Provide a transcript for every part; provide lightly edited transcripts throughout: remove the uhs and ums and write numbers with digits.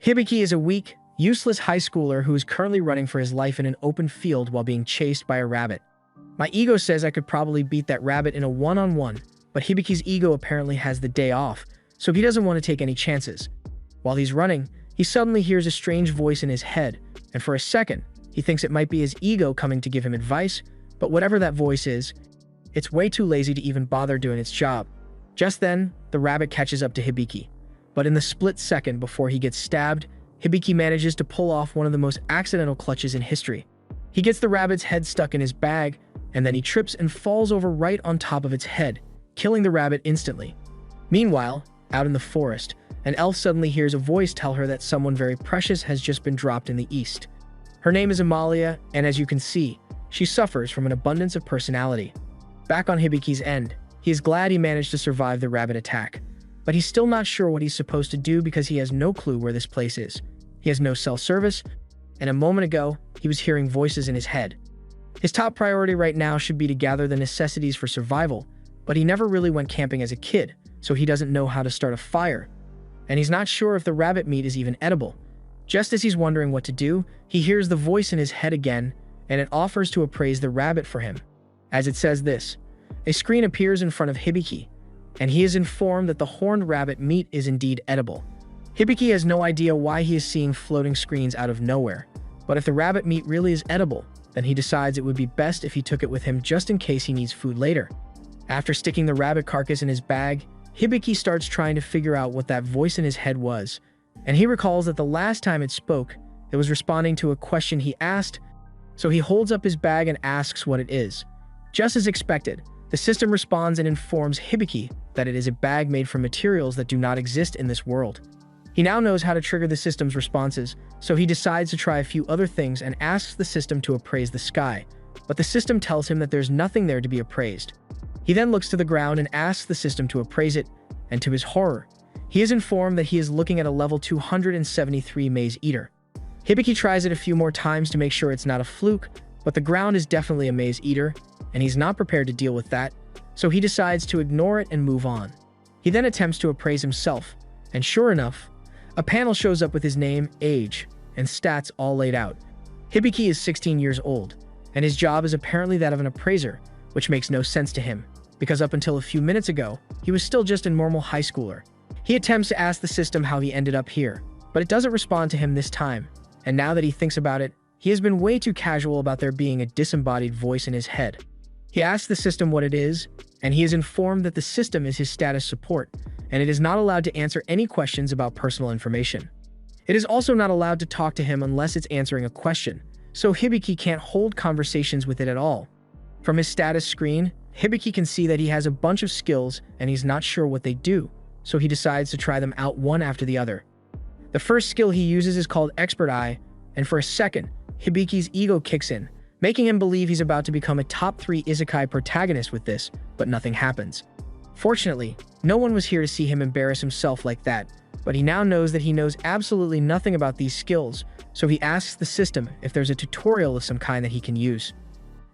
Hibiki is a weak, useless high schooler who is currently running for his life in an open field while being chased by a rabbit. My ego says I could probably beat that rabbit in a one-on-one, but Hibiki's ego apparently has the day off, so he doesn't want to take any chances. While he's running, he suddenly hears a strange voice in his head, and for a second, he thinks it might be his ego coming to give him advice, but whatever that voice is, it's way too lazy to even bother doing its job. Just then, the rabbit catches up to Hibiki, but in the split second before he gets stabbed, Hibiki manages to pull off one of the most accidental clutches in history. He gets the rabbit's head stuck in his bag, and then he trips and falls over right on top of its head, killing the rabbit instantly. Meanwhile, out in the forest, an elf suddenly hears a voice tell her that someone very precious has just been dropped in the east. Her name is Amalia, and as you can see, she suffers from an abundance of personality. Back on Hibiki's end, he is glad he managed to survive the rabbit attack, but he's still not sure what he's supposed to do because he has no clue where this place is. He has no cell service, and a moment ago, he was hearing voices in his head. His top priority right now should be to gather the necessities for survival, but he never really went camping as a kid, so he doesn't know how to start a fire, and he's not sure if the rabbit meat is even edible. Just as he's wondering what to do, he hears the voice in his head again, and it offers to appraise the rabbit for him. As it says this, a screen appears in front of Hibiki, and he is informed that the horned rabbit meat is indeed edible. Hibiki has no idea why he is seeing floating screens out of nowhere, but if the rabbit meat really is edible, then he decides it would be best if he took it with him just in case he needs food later. After sticking the rabbit carcass in his bag, Hibiki starts trying to figure out what that voice in his head was, and he recalls that the last time it spoke, it was responding to a question he asked, so he holds up his bag and asks what it is. Just as expected, the system responds and informs Hibiki that it is a bag made from materials that do not exist in this world. He now knows how to trigger the system's responses, so he decides to try a few other things and asks the system to appraise the sky, but the system tells him that there's nothing there to be appraised. He then looks to the ground and asks the system to appraise it, and to his horror, he is informed that he is looking at a level 273 Maze Eater. Hibiki tries it a few more times to make sure it's not a fluke, but the ground is definitely a Maze Eater, and he's not prepared to deal with that, so he decides to ignore it and move on. He then attempts to appraise himself, and sure enough, a panel shows up with his name, age, and stats all laid out. Hibiki is 16 years old, and his job is apparently that of an appraiser, which makes no sense to him, because up until a few minutes ago, he was still just a normal high schooler. He attempts to ask the system how he ended up here, but it doesn't respond to him this time, and now that he thinks about it, he has been way too casual about there being a disembodied voice in his head. He asks the system what it is, and he is informed that the system is his status support, and it is not allowed to answer any questions about personal information. It is also not allowed to talk to him unless it's answering a question, so Hibiki can't hold conversations with it at all. From his status screen, Hibiki can see that he has a bunch of skills and he's not sure what they do, so he decides to try them out one after the other. The first skill he uses is called Expert Eye, and for a second, Hibiki's ego kicks in, making him believe he's about to become a top 3 isekai protagonist with this, but nothing happens. Fortunately, no one was here to see him embarrass himself like that, but he now knows that he knows absolutely nothing about these skills, so he asks the system if there's a tutorial of some kind that he can use.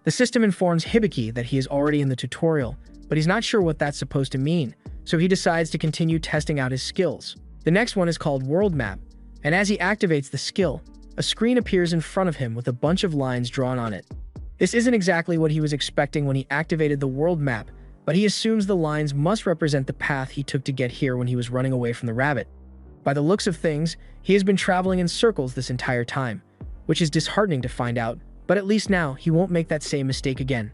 The system informs Hibiki that he is already in the tutorial, but he's not sure what that's supposed to mean, so he decides to continue testing out his skills. The next one is called World Map, and as he activates the skill, a screen appears in front of him with a bunch of lines drawn on it. This isn't exactly what he was expecting when he activated the world map, but he assumes the lines must represent the path he took to get here when he was running away from the rabbit. By the looks of things, he has been traveling in circles this entire time, which is disheartening to find out, but at least now he won't make that same mistake again.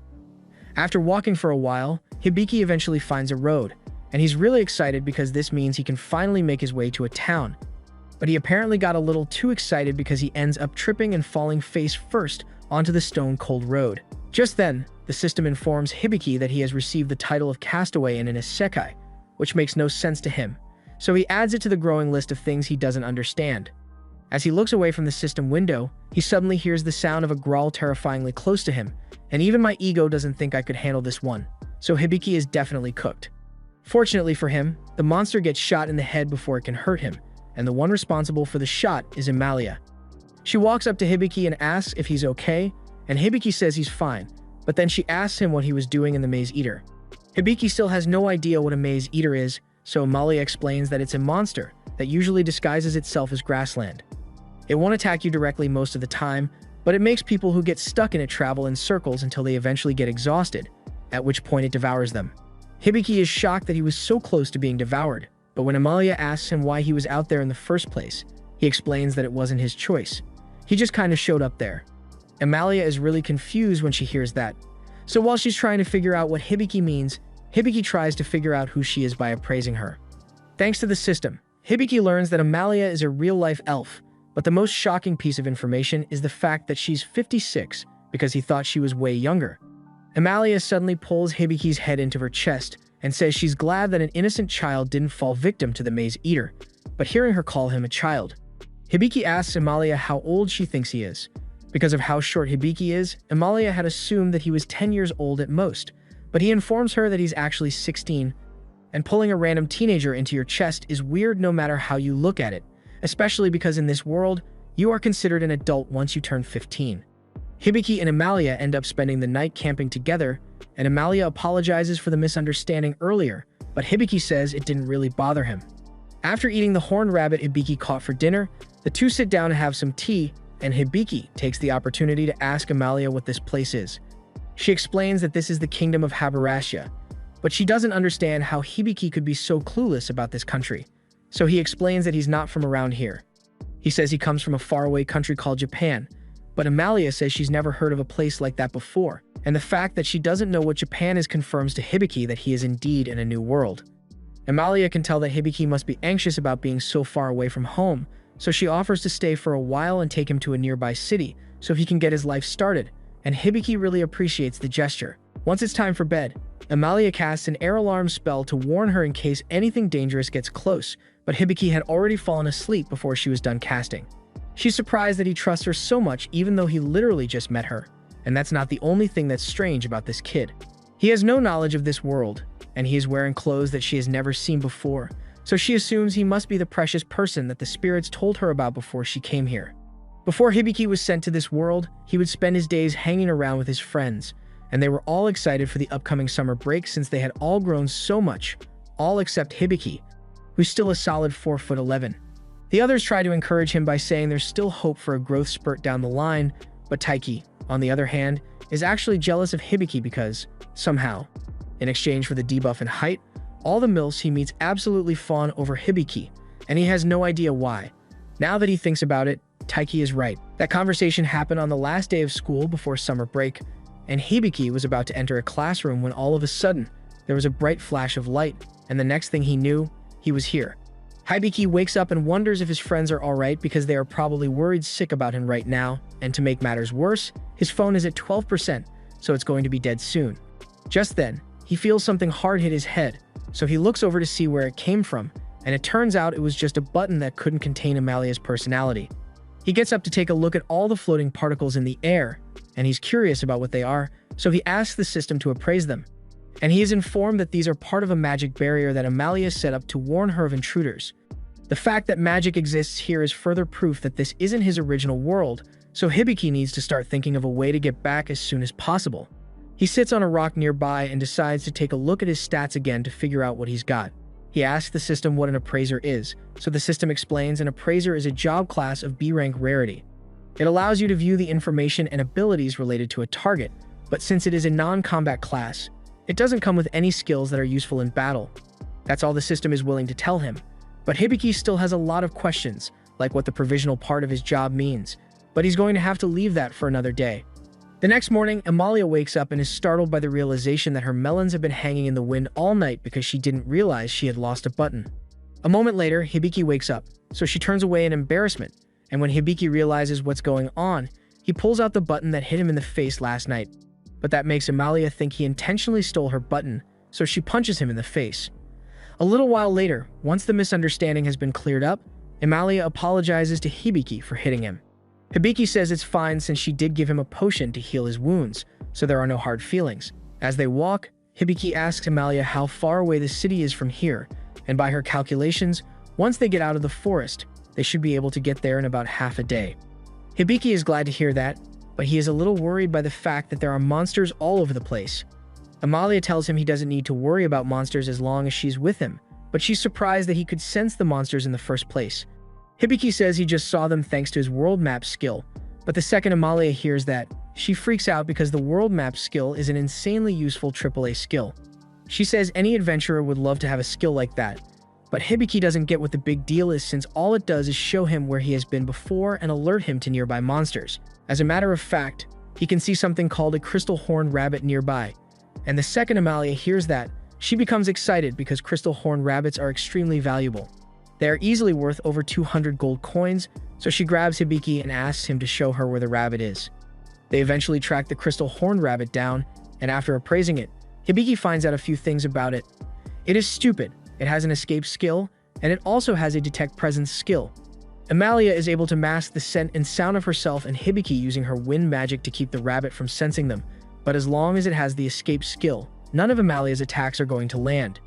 After walking for a while, Hibiki eventually finds a road, and he's really excited because this means he can finally make his way to a town. But he apparently got a little too excited because he ends up tripping and falling face first onto the stone-cold road. Just then, the system informs Hibiki that he has received the title of Castaway in an isekai, which makes no sense to him, so he adds it to the growing list of things he doesn't understand. As he looks away from the system window, he suddenly hears the sound of a growl terrifyingly close to him, and even my ego doesn't think I could handle this one, so Hibiki is definitely cooked. Fortunately for him, the monster gets shot in the head before it can hurt him, and the one responsible for the shot is Amalia. She walks up to Hibiki and asks if he's okay, and Hibiki says he's fine, but then she asks him what he was doing in the Maze Eater. Hibiki still has no idea what a Maze Eater is, so Amalia explains that it's a monster that usually disguises itself as grassland. It won't attack you directly most of the time, but it makes people who get stuck in it travel in circles until they eventually get exhausted, at which point it devours them. Hibiki is shocked that he was so close to being devoured, but when Amalia asks him why he was out there in the first place, he explains that it wasn't his choice. He just kind of showed up there. Amalia is really confused when she hears that. So while she's trying to figure out what Hibiki means, Hibiki tries to figure out who she is by appraising her. Thanks to the system, Hibiki learns that Amalia is a real-life elf, but the most shocking piece of information is the fact that she's 56 because he thought she was way younger. Amalia suddenly pulls Hibiki's head into her chest and says she's glad that an innocent child didn't fall victim to the Maze Eater, but hearing her call him a child. Hibiki asks Amalia how old she thinks he is. Because of how short Hibiki is, Amalia had assumed that he was 10 years old at most, but he informs her that he's actually 16, and pulling a random teenager into your chest is weird no matter how you look at it, especially because in this world, you are considered an adult once you turn 15. Hibiki and Amalia end up spending the night camping together, and Amalia apologizes for the misunderstanding earlier, but Hibiki says it didn't really bother him. After eating the horned rabbit Hibiki caught for dinner, the two sit down to have some tea, and Hibiki takes the opportunity to ask Amalia what this place is. She explains that this is the kingdom of Habarashia, but she doesn't understand how Hibiki could be so clueless about this country. So he explains that he's not from around here. He says he comes from a faraway country called Japan, but Amalia says she's never heard of a place like that before, and the fact that she doesn't know what Japan is confirms to Hibiki that he is indeed in a new world. Amalia can tell that Hibiki must be anxious about being so far away from home, so she offers to stay for a while and take him to a nearby city so he can get his life started, and Hibiki really appreciates the gesture. Once it's time for bed, Amalia casts an air alarm spell to warn her in case anything dangerous gets close, but Hibiki had already fallen asleep before she was done casting. She's surprised that he trusts her so much even though he literally just met her, and that's not the only thing that's strange about this kid. He has no knowledge of this world, and he is wearing clothes that she has never seen before, so she assumes he must be the precious person that the spirits told her about before she came here. Before Hibiki was sent to this world, he would spend his days hanging around with his friends, and they were all excited for the upcoming summer break since they had all grown so much, all except Hibiki, who's still a solid 4'11". The others try to encourage him by saying there's still hope for a growth spurt down the line, but Taiki, on the other hand, is actually jealous of Hibiki because, somehow, in exchange for the debuff in height, all the MILFs he meets absolutely fawn over Hibiki, and he has no idea why. Now that he thinks about it, Taiki is right. That conversation happened on the last day of school before summer break, and Hibiki was about to enter a classroom when all of a sudden, there was a bright flash of light, and the next thing he knew, he was here. Hibiki wakes up and wonders if his friends are alright because they are probably worried sick about him right now, and to make matters worse, his phone is at 12%, so it's going to be dead soon. Just then, he feels something hard hit his head, so he looks over to see where it came from, and it turns out it was just a button that couldn't contain Amalia's personality. He gets up to take a look at all the floating particles in the air, and he's curious about what they are, so he asks the system to appraise them. And he is informed that these are part of a magic barrier that Amalia set up to warn her of intruders. The fact that magic exists here is further proof that this isn't his original world, so Hibiki needs to start thinking of a way to get back as soon as possible. He sits on a rock nearby and decides to take a look at his stats again to figure out what he's got. He asks the system what an appraiser is, so the system explains an appraiser is a job class of B-rank rarity. It allows you to view the information and abilities related to a target, but since it is a non-combat class, it doesn't come with any skills that are useful in battle. That's all the system is willing to tell him. But Hibiki still has a lot of questions, like what the provisional part of his job means, but he's going to have to leave that for another day. The next morning, Amalia wakes up and is startled by the realization that her melons have been hanging in the wind all night because she didn't realize she had lost a button. A moment later, Hibiki wakes up, so she turns away in embarrassment, and when Hibiki realizes what's going on, he pulls out the button that hit him in the face last night. But that makes Amalia think he intentionally stole her button, so she punches him in the face. A little while later, once the misunderstanding has been cleared up, Amalia apologizes to Hibiki for hitting him. Hibiki says it's fine since she did give him a potion to heal his wounds, so there are no hard feelings. As they walk, Hibiki asks Amalia how far away the city is from here, and by her calculations, once they get out of the forest, they should be able to get there in about half a day. Hibiki is glad to hear that, but he is a little worried by the fact that there are monsters all over the place. Amalia tells him he doesn't need to worry about monsters as long as she's with him, but she's surprised that he could sense the monsters in the first place. Hibiki says he just saw them thanks to his world map skill, but the second Amalia hears that, she freaks out because the world map skill is an insanely useful AAA skill. She says any adventurer would love to have a skill like that, but Hibiki doesn't get what the big deal is since all it does is show him where he has been before and alert him to nearby monsters. As a matter of fact, he can see something called a crystal horned rabbit nearby, and the second Amalia hears that, she becomes excited because crystal horned rabbits are extremely valuable. They are easily worth over 200 gold coins, so she grabs Hibiki and asks him to show her where the rabbit is. They eventually track the crystal horned rabbit down, and after appraising it, Hibiki finds out a few things about it. It is stupid, it has an escape skill, and it also has a detect presence skill. Amalia is able to mask the scent and sound of herself and Hibiki using her wind magic to keep the rabbit from sensing them, but as long as it has the escape skill, none of Amalia's attacks are going to land.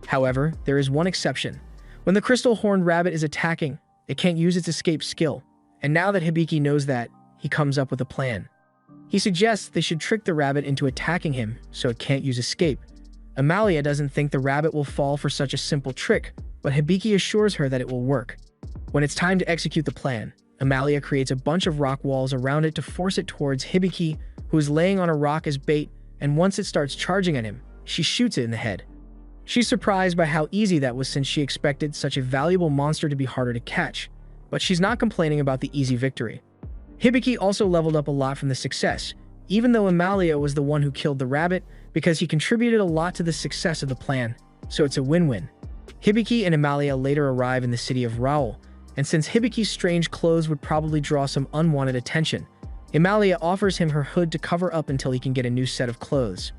However, there is one exception. When the crystal horned rabbit is attacking, it can't use its escape skill, and now that Hibiki knows that, he comes up with a plan. He suggests they should trick the rabbit into attacking him so it can't use escape. Amalia doesn't think the rabbit will fall for such a simple trick, but Hibiki assures her that it will work. When it's time to execute the plan, Amalia creates a bunch of rock walls around it to force it towards Hibiki, who is laying on a rock as bait, and once it starts charging at him, she shoots it in the head. She's surprised by how easy that was since she expected such a valuable monster to be harder to catch, but she's not complaining about the easy victory. Hibiki also leveled up a lot from the success, even though Amalia was the one who killed the rabbit because he contributed a lot to the success of the plan, so it's a win-win. Hibiki and Amalia later arrive in the city of Raoul, and since Hibiki's strange clothes would probably draw some unwanted attention, Amalia offers him her hood to cover up until he can get a new set of clothes.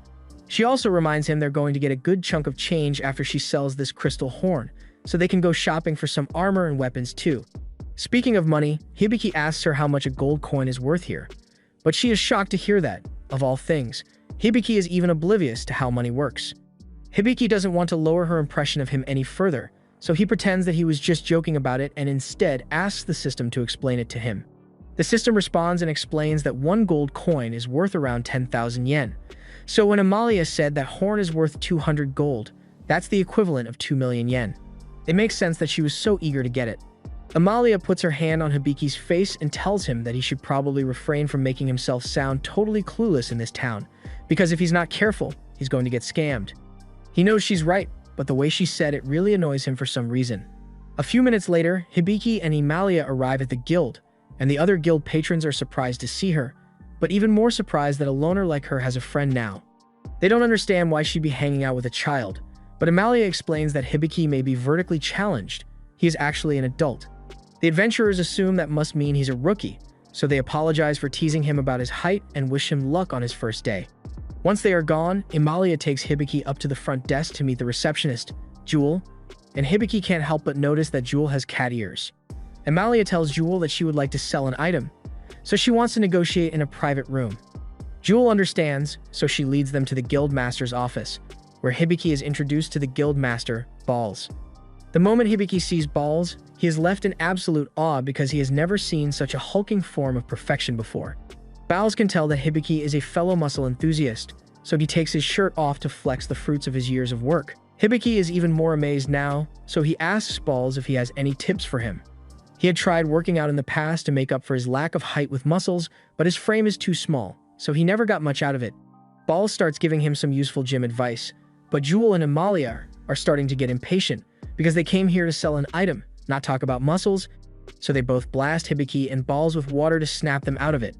She also reminds him they're going to get a good chunk of change after she sells this crystal horn, so they can go shopping for some armor and weapons too. Speaking of money, Hibiki asks her how much a gold coin is worth here, but she is shocked to hear that, of all things, Hibiki is even oblivious to how money works. Hibiki doesn't want to lower her impression of him any further, so he pretends that he was just joking about it and instead asks the system to explain it to him. The system responds and explains that one gold coin is worth around 10,000 yen. So when Amalia said that horn is worth 200 gold, that's the equivalent of 2 million yen. It makes sense that she was so eager to get it. Amalia puts her hand on Hibiki's face and tells him that he should probably refrain from making himself sound totally clueless in this town, because if he's not careful, he's going to get scammed. He knows she's right, but the way she said it really annoys him for some reason. A few minutes later, Hibiki and Amalia arrive at the guild, and the other guild patrons are surprised to see her, but even more surprised that a loner like her has a friend now. They don't understand why she'd be hanging out with a child, but Amalia explains that Hibiki may be vertically challenged. He is actually an adult. The adventurers assume that must mean he's a rookie, so they apologize for teasing him about his height and wish him luck on his first day. Once they are gone, Amalia takes Hibiki up to the front desk to meet the receptionist, Jewel, and Hibiki can't help but notice that Jewel has cat ears. Amalia tells Jewel that she would like to sell an item, so she wants to negotiate in a private room. Jewel understands, so she leads them to the guild master's office, where Hibiki is introduced to the guild master, Balls. The moment Hibiki sees Balls, he is left in absolute awe because he has never seen such a hulking form of perfection before. Balls can tell that Hibiki is a fellow muscle enthusiast, so he takes his shirt off to flex the fruits of his years of work. Hibiki is even more amazed now, so he asks Balls if he has any tips for him. He had tried working out in the past to make up for his lack of height with muscles, but his frame is too small, so he never got much out of it. Balls starts giving him some useful gym advice, but Jewel and Amalia are starting to get impatient because they came here to sell an item, not talk about muscles, so they both blast Hibiki and Balls with water to snap them out of it.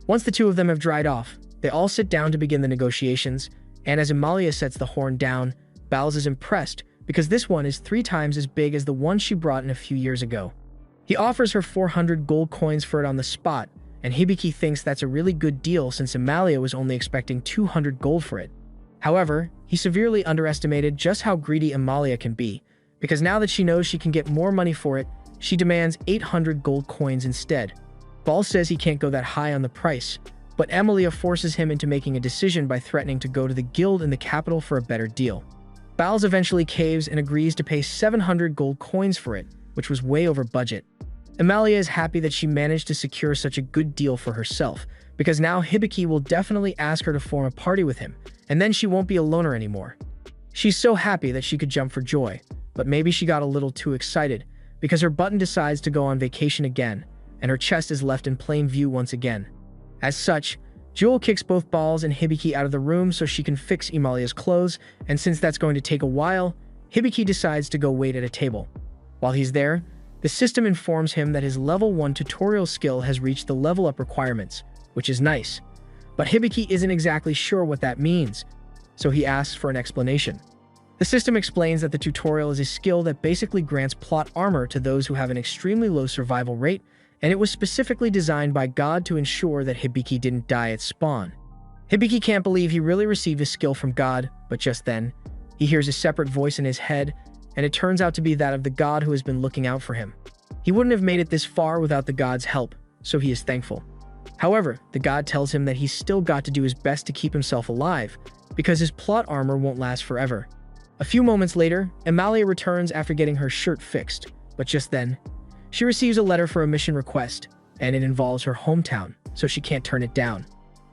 Once the two of them have dried off, they all sit down to begin the negotiations, and as Amalia sets the horn down, Balls is impressed because this one is 3 times as big as the one she brought in a few years ago. He offers her 400 gold coins for it on the spot, and Hibiki thinks that's a really good deal since Amalia was only expecting 200 gold for it. However, he severely underestimated just how greedy Amalia can be, because now that she knows she can get more money for it, she demands 800 gold coins instead. Balls says he can't go that high on the price, but Amalia forces him into making a decision by threatening to go to the guild in the capital for a better deal. Balls eventually caves and agrees to pay 700 gold coins for it, which was way over budget. Amalia is happy that she managed to secure such a good deal for herself, because now Hibiki will definitely ask her to form a party with him, and then she won't be a loner anymore. She's so happy that she could jump for joy, but maybe she got a little too excited because her button decides to go on vacation again, and her chest is left in plain view once again. As such, Jewel kicks both Balls and Hibiki out of the room so she can fix Emalia's clothes, and since that's going to take a while, Hibiki decides to go wait at a table. While he's there, the system informs him that his level 1 tutorial skill has reached the level up requirements, which is nice. But Hibiki isn't exactly sure what that means, so he asks for an explanation. The system explains that the tutorial is a skill that basically grants plot armor to those who have an extremely low survival rate, and it was specifically designed by God to ensure that Hibiki didn't die at spawn. Hibiki can't believe he really received a skill from God, but just then, he hears a separate voice in his head, and it turns out to be that of the God who has been looking out for him. He wouldn't have made it this far without the God's help, so he is thankful. However, the God tells him that he's still got to do his best to keep himself alive, because his plot armor won't last forever. A few moments later, Emalia returns after getting her shirt fixed, but just then, she receives a letter for a mission request, and it involves her hometown, so she can't turn it down.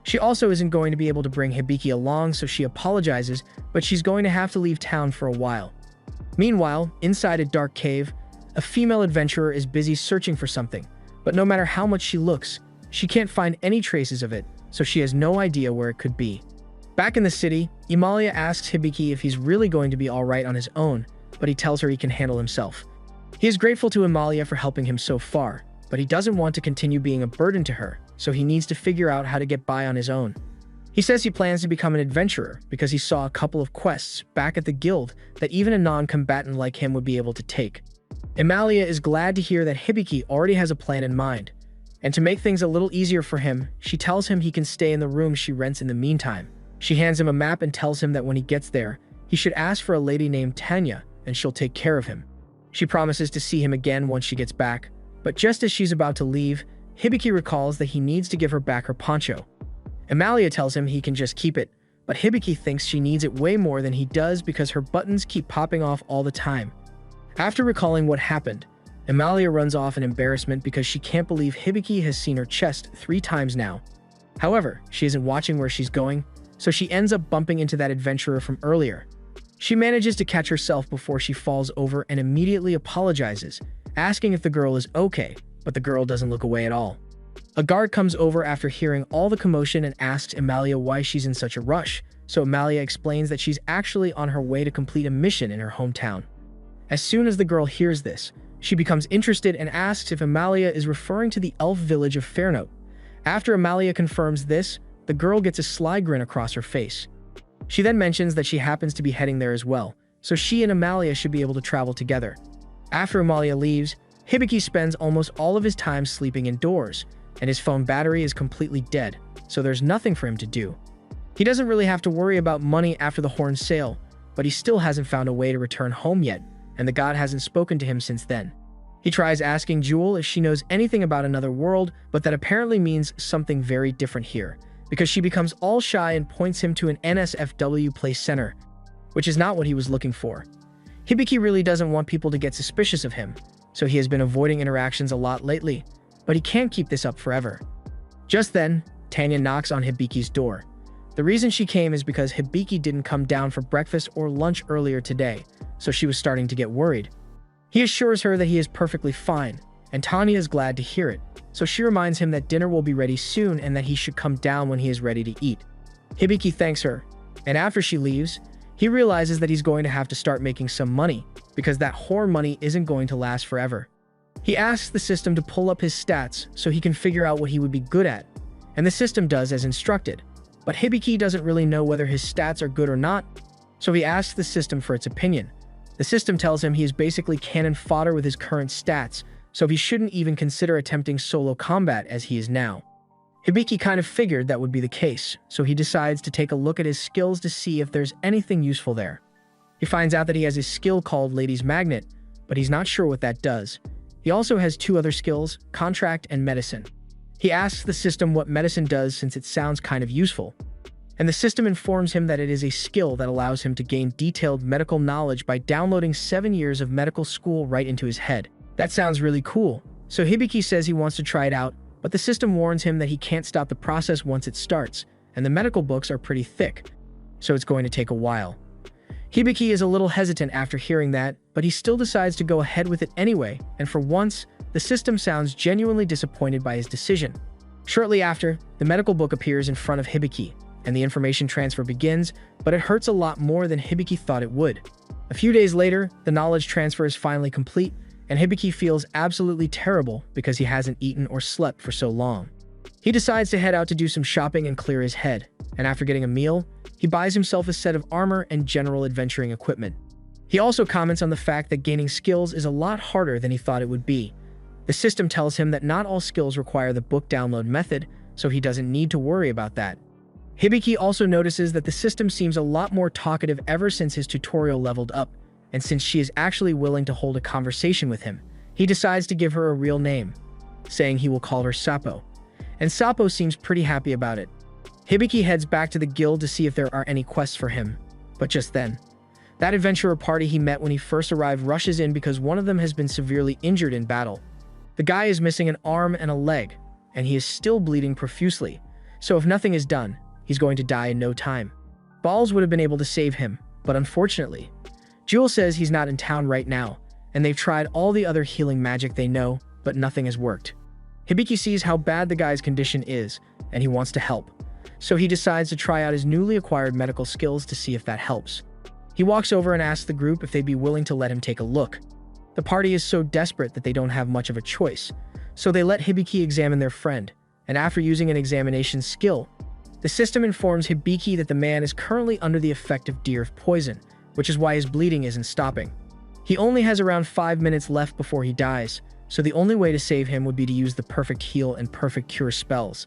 She also isn't going to be able to bring Hibiki along, so she apologizes, but she's going to have to leave town for a while. Meanwhile, inside a dark cave, a female adventurer is busy searching for something, but no matter how much she looks, she can't find any traces of it, so she has no idea where it could be. Back in the city, Emalia asks Hibiki if he's really going to be alright on his own, but he tells her he can handle himself. He is grateful to Emalia for helping him so far, but he doesn't want to continue being a burden to her, so he needs to figure out how to get by on his own. He says he plans to become an adventurer because he saw a couple of quests back at the guild that even a non-combatant like him would be able to take. Emalia is glad to hear that Hibiki already has a plan in mind, and to make things a little easier for him, she tells him he can stay in the room she rents in the meantime. She hands him a map and tells him that when he gets there, he should ask for a lady named Tanya, and she'll take care of him. She promises to see him again once she gets back, but just as she's about to leave, Hibiki recalls that he needs to give her back her poncho. Emalia tells him he can just keep it, but Hibiki thinks she needs it way more than he does because her buttons keep popping off all the time. After recalling what happened, Emalia runs off in embarrassment because she can't believe Hibiki has seen her chest 3 times now. However, she isn't watching where she's going, so she ends up bumping into that adventurer from earlier. She manages to catch herself before she falls over and immediately apologizes, asking if the girl is okay, but the girl doesn't look away at all. A guard comes over after hearing all the commotion and asks Emalia why she's in such a rush, so Emalia explains that she's actually on her way to complete a mission in her hometown. As soon as the girl hears this, she becomes interested and asks if Emalia is referring to the elf village of Fairnote. After Emalia confirms this, the girl gets a sly grin across her face. She then mentions that she happens to be heading there as well, so she and Emalia should be able to travel together. After Emalia leaves, Hibiki spends almost all of his time sleeping indoors, and his phone battery is completely dead, so there's nothing for him to do. He doesn't really have to worry about money after the horn sale, but he still hasn't found a way to return home yet, and the god hasn't spoken to him since then. He tries asking Jewel if she knows anything about another world, but that apparently means something very different here, because she becomes all shy and points him to an NSFW place center, which is not what he was looking for. Hibiki really doesn't want people to get suspicious of him, so he has been avoiding interactions a lot lately, but he can't keep this up forever. Just then, Tanya knocks on Hibiki's door. The reason she came is because Hibiki didn't come down for breakfast or lunch earlier today, so she was starting to get worried. He assures her that he is perfectly fine, and Tanya is glad to hear it, so she reminds him that dinner will be ready soon and that he should come down when he is ready to eat. Hibiki thanks her, and after she leaves, he realizes that he's going to have to start making some money, because that horn money isn't going to last forever. He asks the system to pull up his stats so he can figure out what he would be good at, and the system does as instructed. But Hibiki doesn't really know whether his stats are good or not, so he asks the system for its opinion. The system tells him he is basically cannon fodder with his current stats, so he shouldn't even consider attempting solo combat as he is now. Hibiki kind of figured that would be the case, so he decides to take a look at his skills to see if there's anything useful there. He finds out that he has a skill called Lady's Magnet, but he's not sure what that does. He also has 2 other skills, Contract and Medicine. He asks the system what medicine does since it sounds kind of useful, and the system informs him that it is a skill that allows him to gain detailed medical knowledge by downloading 7 years of medical school right into his head. That sounds really cool, so Hibiki says he wants to try it out, but the system warns him that he can't stop the process once it starts, and the medical books are pretty thick, so it's going to take a while. Hibiki is a little hesitant after hearing that, but he still decides to go ahead with it anyway, and for once, the system sounds genuinely disappointed by his decision. Shortly after, the medical book appears in front of Hibiki, and the information transfer begins, but it hurts a lot more than Hibiki thought it would. A few days later, the knowledge transfer is finally complete, and Hibiki feels absolutely terrible because he hasn't eaten or slept for so long. He decides to head out to do some shopping and clear his head, and after getting a meal, he buys himself a set of armor and general adventuring equipment. He also comments on the fact that gaining skills is a lot harder than he thought it would be. The system tells him that not all skills require the book download method, so he doesn't need to worry about that. Hibiki also notices that the system seems a lot more talkative ever since his tutorial leveled up, and since she is actually willing to hold a conversation with him, he decides to give her a real name, saying he will call her Sapo. And Sapo seems pretty happy about it. Hibiki heads back to the guild to see if there are any quests for him, but just then, that adventurer party he met when he first arrived rushes in because one of them has been severely injured in battle. The guy is missing an arm and a leg, and he is still bleeding profusely, so if nothing is done, he's going to die in no time. Balls would have been able to save him, but unfortunately, Jewel says he's not in town right now, and they've tried all the other healing magic they know, but nothing has worked. Hibiki sees how bad the guy's condition is, and he wants to help, so he decides to try out his newly acquired medical skills to see if that helps. He walks over and asks the group if they'd be willing to let him take a look. The party is so desperate that they don't have much of a choice, so they let Hibiki examine their friend, and after using an examination skill, the system informs Hibiki that the man is currently under the effect of deer poison, which is why his bleeding isn't stopping. He only has around 5 minutes left before he dies, so the only way to save him would be to use the Perfect Heal and Perfect Cure spells.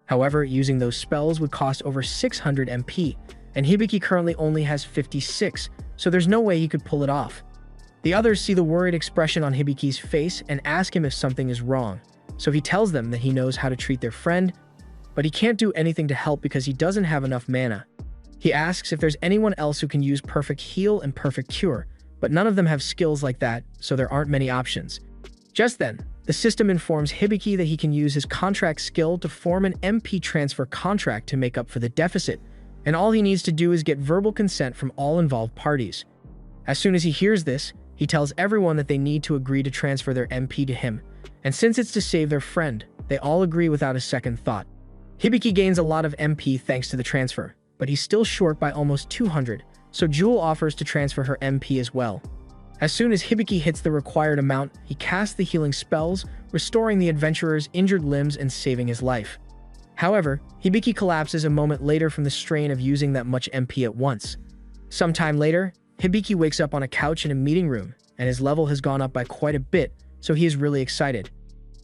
However, using those spells would cost over 600 MP, and Hibiki currently only has 56, so there's no way he could pull it off. The others see the worried expression on Hibiki's face and ask him if something is wrong, so he tells them that he knows how to treat their friend, but he can't do anything to help because he doesn't have enough mana. He asks if there's anyone else who can use Perfect Heal and Perfect Cure, but none of them have skills like that, so there aren't many options. Just then, the system informs Hibiki that he can use his contract skill to form an MP transfer contract to make up for the deficit, and all he needs to do is get verbal consent from all involved parties. As soon as he hears this, he tells everyone that they need to agree to transfer their MP to him, and since it's to save their friend, they all agree without a second thought. Hibiki gains a lot of MP thanks to the transfer, but he's still short by almost 200, so Jewel offers to transfer her MP as well. As soon as Hibiki hits the required amount, he casts the healing spells, restoring the adventurer's injured limbs and saving his life. However, Hibiki collapses a moment later from the strain of using that much MP at once. Sometime later, Hibiki wakes up on a couch in a meeting room, and his level has gone up by quite a bit, so he is really excited.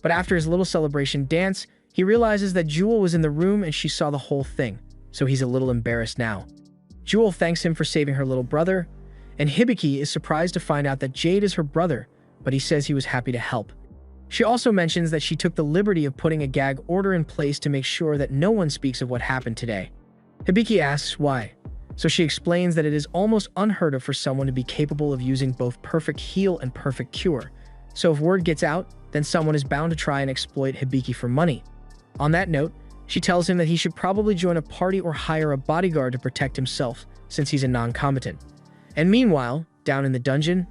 But after his little celebration dance, he realizes that Jewel was in the room and she saw the whole thing, so he's a little embarrassed now. Jewel thanks him for saving her little brother, and Hibiki is surprised to find out that Jade is her brother, but he says he was happy to help. She also mentions that she took the liberty of putting a gag order in place to make sure that no one speaks of what happened today. Hibiki asks why, so she explains that it is almost unheard of for someone to be capable of using both Perfect Heal and Perfect Cure, so if word gets out, then someone is bound to try and exploit Hibiki for money. On that note, she tells him that he should probably join a party or hire a bodyguard to protect himself, since he's a non-combatant. And meanwhile, down in the dungeon,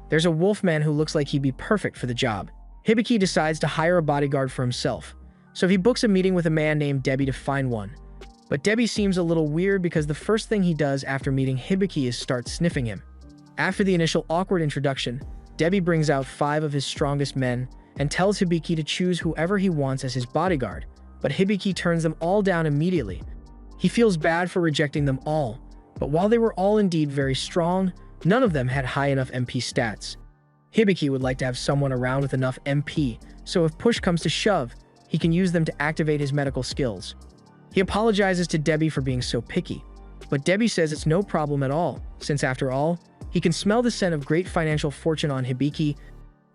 there's a wolfman who looks like he'd be perfect for the job. Hibiki decides to hire a bodyguard for himself, so he books a meeting with a man named Debbie to find one. But Debbie seems a little weird because the first thing he does after meeting Hibiki is start sniffing him. After the initial awkward introduction, Debbie brings out 5 of his strongest men and tells Hibiki to choose whoever he wants as his bodyguard, but Hibiki turns them all down immediately. He feels bad for rejecting them all, but while they were all indeed very strong, none of them had high enough MP stats. Hibiki would like to have someone around with enough MP, so if push comes to shove, he can use them to activate his medical skills. He apologizes to Debbie for being so picky, but Debbie says it's no problem at all, since after all, he can smell the scent of great financial fortune on Hibiki,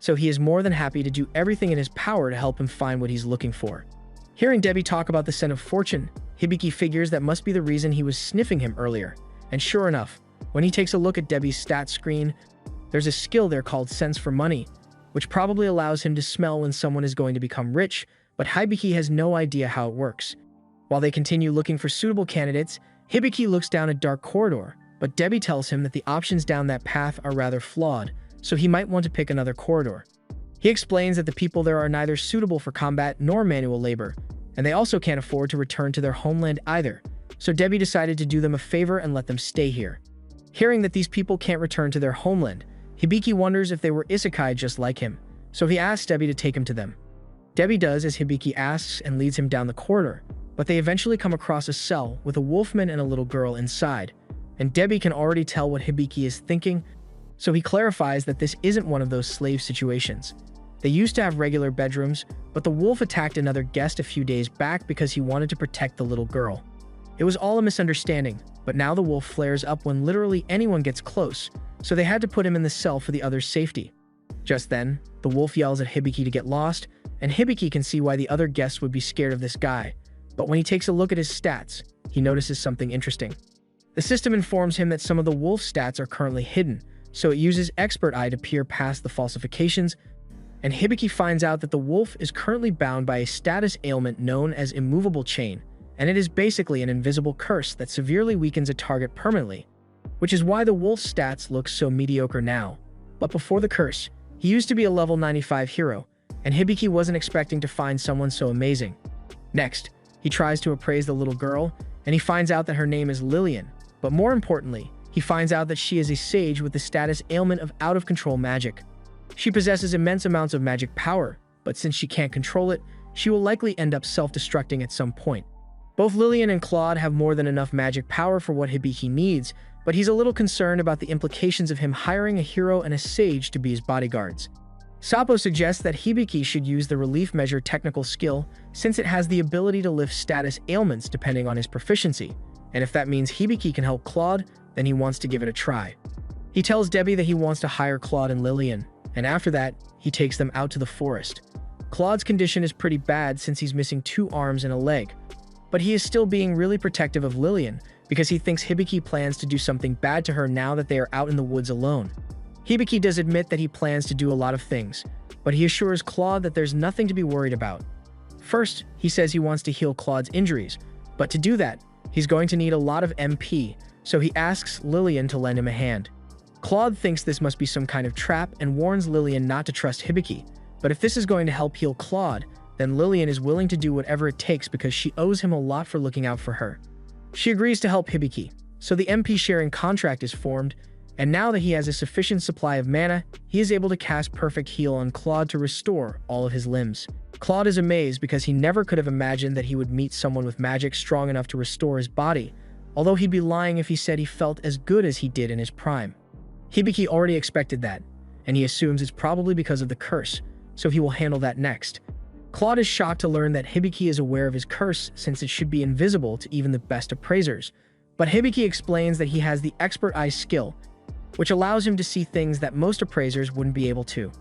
so he is more than happy to do everything in his power to help him find what he's looking for. Hearing Debbie talk about the scent of fortune, Hibiki figures that must be the reason he was sniffing him earlier, and sure enough, when he takes a look at Debbie's stat screen, there's a skill there called Sense for Money, which probably allows him to smell when someone is going to become rich, but Hibiki has no idea how it works. While they continue looking for suitable candidates, Hibiki looks down a dark corridor, but Debbie tells him that the options down that path are rather flawed, so he might want to pick another corridor. He explains that the people there are neither suitable for combat nor manual labor, and they also can't afford to return to their homeland either, so Debbie decided to do them a favor and let them stay here. Hearing that these people can't return to their homeland, Hibiki wonders if they were isekai just like him, so he asks Debbie to take him to them. Debbie does as Hibiki asks and leads him down the corridor, but they eventually come across a cell with a wolfman and a little girl inside, and Debbie can already tell what Hibiki is thinking, so he clarifies that this isn't one of those slave situations. They used to have regular bedrooms, but the wolf attacked another guest a few days back because he wanted to protect the little girl. It was all a misunderstanding, but now the wolf flares up when literally anyone gets close, so they had to put him in the cell for the other's safety. Just then, the wolf yells at Hibiki to get lost, and Hibiki can see why the other guests would be scared of this guy. But when he takes a look at his stats, he notices something interesting. The system informs him that some of the wolf's stats are currently hidden, so it uses Expert Eye to peer past the falsifications, and Hibiki finds out that the wolf is currently bound by a status ailment known as Immovable Chain, and it is basically an invisible curse that severely weakens a target permanently, which is why the wolf's stats look so mediocre now. But before the curse, he used to be a level 95 hero, and Hibiki wasn't expecting to find someone so amazing. Next, he tries to appraise the little girl, and he finds out that her name is Lillian, but more importantly, he finds out that she is a sage with the status ailment of out-of-control magic. She possesses immense amounts of magic power, but since she can't control it, she will likely end up self-destructing at some point. Both Lillian and Claude have more than enough magic power for what Hibiki needs, but he's a little concerned about the implications of him hiring a hero and a sage to be his bodyguards. Sapo suggests that Hibiki should use the relief measure technical skill since it has the ability to lift status ailments depending on his proficiency, and if that means Hibiki can help Claude, then he wants to give it a try. He tells Debbie that he wants to hire Claude and Lillian, and after that, he takes them out to the forest. Claude's condition is pretty bad since he's missing 2 arms and a leg, but he is still being really protective of Lillian because he thinks Hibiki plans to do something bad to her now that they are out in the woods alone. Hibiki does admit that he plans to do a lot of things, but he assures Claude that there's nothing to be worried about. First, he says he wants to heal Claude's injuries, but to do that, he's going to need a lot of MP, so he asks Lillian to lend him a hand. Claude thinks this must be some kind of trap and warns Lillian not to trust Hibiki, but if this is going to help heal Claude, then Lillian is willing to do whatever it takes because she owes him a lot for looking out for her. She agrees to help Hibiki, so the MP sharing contract is formed, and now that he has a sufficient supply of mana, he is able to cast Perfect Heal on Claude to restore all of his limbs. Claude is amazed because he never could have imagined that he would meet someone with magic strong enough to restore his body, although he'd be lying if he said he felt as good as he did in his prime. Hibiki already expected that, and he assumes it's probably because of the curse, so he will handle that next. Claude is shocked to learn that Hibiki is aware of his curse since it should be invisible to even the best appraisers, but Hibiki explains that he has the Expert Eye skill, which allows him to see things that most appraisers wouldn't be able to.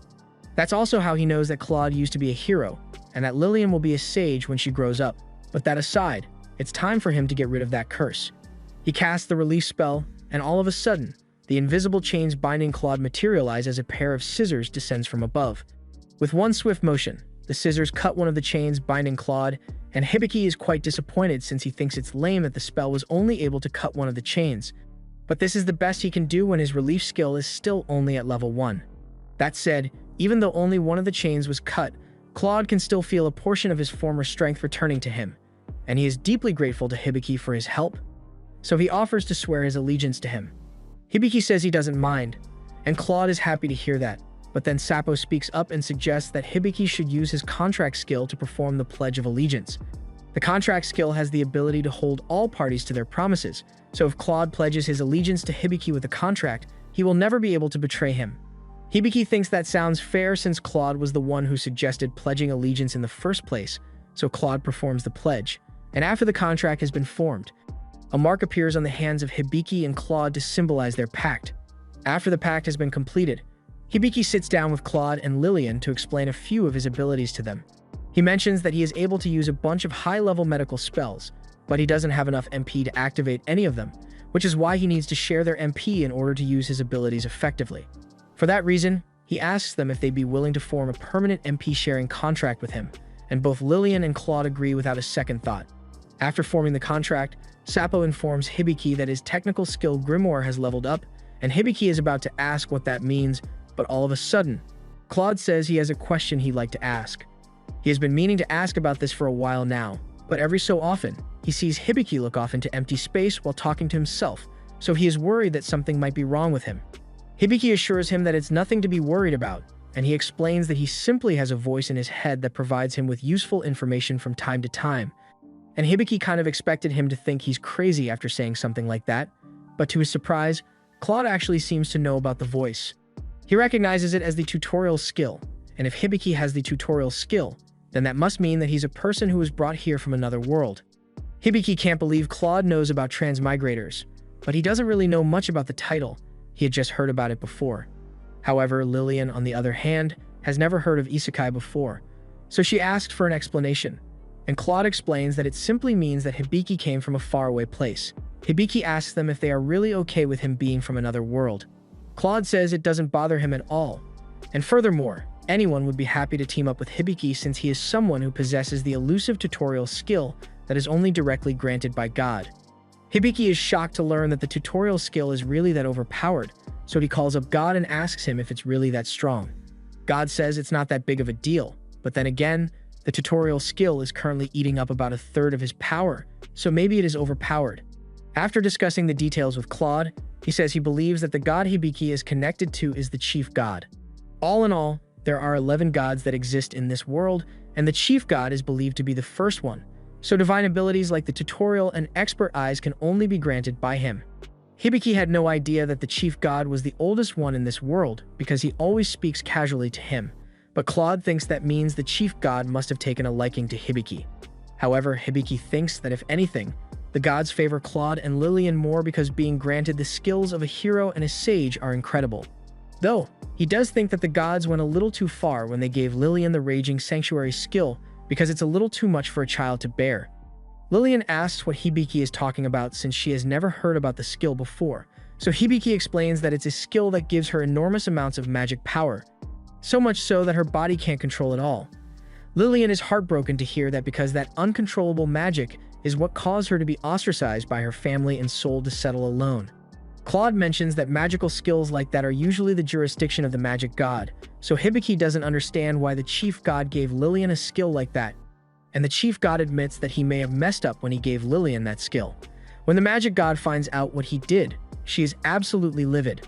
That's also how he knows that Claude used to be a hero, and that Lillian will be a sage when she grows up. But that aside, it's time for him to get rid of that curse. He casts the release spell, and all of a sudden, the invisible chains binding Claude materialize as a pair of scissors descends from above. With one swift motion, the scissors cut one of the chains binding Claude, and Hibiki is quite disappointed since he thinks it's lame that the spell was only able to cut one of the chains. But this is the best he can do when his relief skill is still only at level 1. That said, even though only one of the chains was cut, Claude can still feel a portion of his former strength returning to him, and he is deeply grateful to Hibiki for his help, so he offers to swear his allegiance to him. Hibiki says he doesn't mind, and Claude is happy to hear that, but then Sapo speaks up and suggests that Hibiki should use his contract skill to perform the Pledge of Allegiance. The contract skill has the ability to hold all parties to their promises, so if Claude pledges his allegiance to Hibiki with a contract, he will never be able to betray him. Hibiki thinks that sounds fair since Claude was the one who suggested pledging allegiance in the first place, so Claude performs the pledge, and after the contract has been formed, a mark appears on the hands of Hibiki and Claude to symbolize their pact. After the pact has been completed, Hibiki sits down with Claude and Lillian to explain a few of his abilities to them. He mentions that he is able to use a bunch of high-level medical spells, but he doesn't have enough MP to activate any of them, which is why he needs to share their MP in order to use his abilities effectively. For that reason, he asks them if they'd be willing to form a permanent MP sharing contract with him, and both Lillian and Claude agree without a second thought. After forming the contract, Sapo informs Hibiki that his technical skill Grimoire has leveled up, and Hibiki is about to ask what that means, but all of a sudden, Claude says he has a question he'd like to ask. He has been meaning to ask about this for a while now, but every so often, he sees Hibiki look off into empty space while talking to himself, so he is worried that something might be wrong with him. Hibiki assures him that it's nothing to be worried about, and he explains that he simply has a voice in his head that provides him with useful information from time to time. And Hibiki kind of expected him to think he's crazy after saying something like that, but to his surprise, Claude actually seems to know about the voice. He recognizes it as the tutorial skill, and if Hibiki has the tutorial skill, then that must mean that he's a person who was brought here from another world. Hibiki can't believe Claude knows about transmigrators, but he doesn't really know much about the title. He had just heard about it before. However, Lillian, on the other hand, has never heard of isekai before, so she asked for an explanation, and Claude explains that it simply means that Hibiki came from a faraway place. Hibiki asks them if they are really okay with him being from another world. Claude says it doesn't bother him at all, and furthermore, anyone would be happy to team up with Hibiki since he is someone who possesses the elusive tutorial skill that is only directly granted by God. Hibiki is shocked to learn that the tutorial skill is really that overpowered, so he calls up God and asks him if it's really that strong. God says it's not that big of a deal, but then again, the tutorial skill is currently eating up about a third of his power, so maybe it is overpowered. After discussing the details with Claude, he says he believes that the god Hibiki is connected to is the chief god. All in all, there are 11 gods that exist in this world, and the chief god is believed to be the first one, so divine abilities like the tutorial and expert eyes can only be granted by him. Hibiki had no idea that the chief god was the oldest one in this world because he always speaks casually to him, but Claude thinks that means the chief god must have taken a liking to Hibiki. However, Hibiki thinks that if anything, the gods favor Claude and Lillian more because being granted the skills of a hero and a sage are incredible. Though, he does think that the gods went a little too far when they gave Lillian the Raging Sanctuary skill because it's a little too much for a child to bear. Lillian asks what Hibiki is talking about since she has never heard about the skill before, so Hibiki explains that it's a skill that gives her enormous amounts of magic power, so much so that her body can't control it all. Lillian is heartbroken to hear that because that uncontrollable magic is what caused her to be ostracized by her family and sold to settle alone. Claude mentions that magical skills like that are usually the jurisdiction of the magic god, so Hibiki doesn't understand why the chief god gave Lillian a skill like that, and the chief god admits that he may have messed up when he gave Lillian that skill. When the magic god finds out what he did, she is absolutely livid.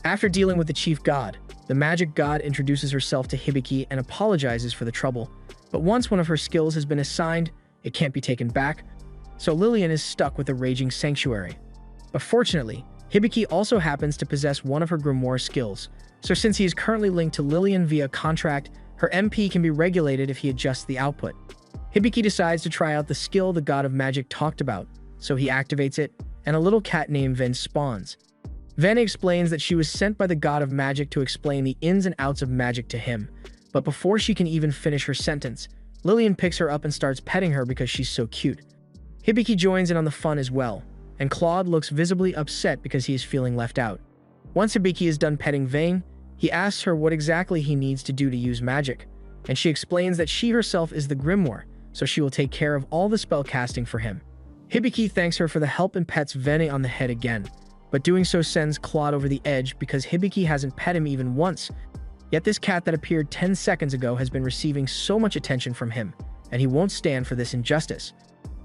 After dealing with the chief god, the magic god introduces herself to Hibiki and apologizes for the trouble, but once one of her skills has been assigned, it can't be taken back, so Lillian is stuck with the Raging Sanctuary. But fortunately, Hibiki also happens to possess one of her Grimoire skills, so since he is currently linked to Lillian via contract, her MP can be regulated if he adjusts the output. Hibiki decides to try out the skill the god of magic talked about, so he activates it, and a little cat named Ven spawns. Ven explains that she was sent by the god of magic to explain the ins and outs of magic to him, but before she can even finish her sentence, Lillian picks her up and starts petting her because she's so cute. Hibiki joins in on the fun as well, and Claude looks visibly upset because he is feeling left out. Once Hibiki is done petting Vane, he asks her what exactly he needs to do to use magic, and she explains that she herself is the Grimoire, so she will take care of all the spell casting for him. Hibiki thanks her for the help and pets Vene on the head again, but doing so sends Claude over the edge because Hibiki hasn't pet him even once, yet this cat that appeared 10 seconds ago has been receiving so much attention from him, and he won't stand for this injustice.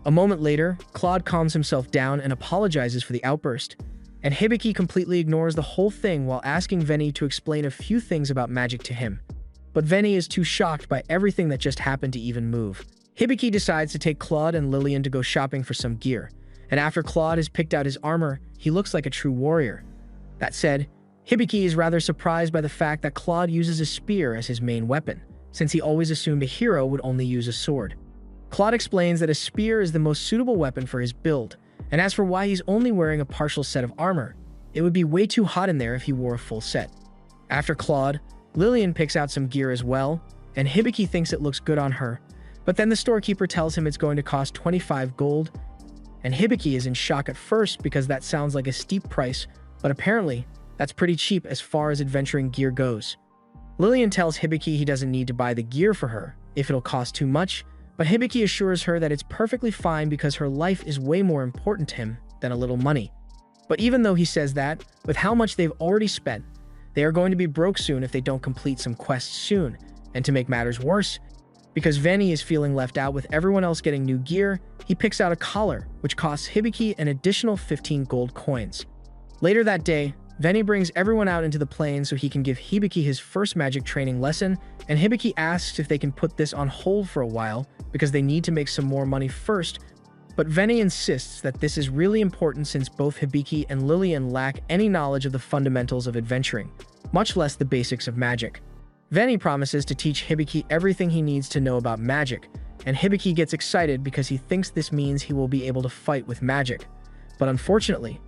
A moment later, Claude calms himself down and apologizes for the outburst, and Hibiki completely ignores the whole thing while asking Vene to explain a few things about magic to him. But Vene is too shocked by everything that just happened to even move. Hibiki decides to take Claude and Lillian to go shopping for some gear, and after Claude has picked out his armor, he looks like a true warrior. That said, Hibiki is rather surprised by the fact that Claude uses a spear as his main weapon, since he always assumed a hero would only use a sword. Claude explains that a spear is the most suitable weapon for his build, and as for why he's only wearing a partial set of armor, it would be way too hot in there if he wore a full set. After Claude, Lillian picks out some gear as well, and Hibiki thinks it looks good on her, but then the storekeeper tells him it's going to cost 25 gold, and Hibiki is in shock at first because that sounds like a steep price, but apparently, that's pretty cheap as far as adventuring gear goes. Lillian tells Hibiki he doesn't need to buy the gear for her if it'll cost too much, But Hibiki assures her that it's perfectly fine because her life is way more important to him than a little money. But even though he says that, with how much they've already spent, they are going to be broke soon if they don't complete some quests soon. And to make matters worse, because Veni is feeling left out with everyone else getting new gear, he picks out a collar, which costs Hibiki an additional 15 gold coins. Later that day, Veni brings everyone out into the plain so he can give Hibiki his first magic training lesson, and Hibiki asks if they can put this on hold for a while because they need to make some more money first, but Veni insists that this is really important since both Hibiki and Lillian lack any knowledge of the fundamentals of adventuring, much less the basics of magic. Veni promises to teach Hibiki everything he needs to know about magic, and Hibiki gets excited because he thinks this means he will be able to fight with magic. But unfortunately,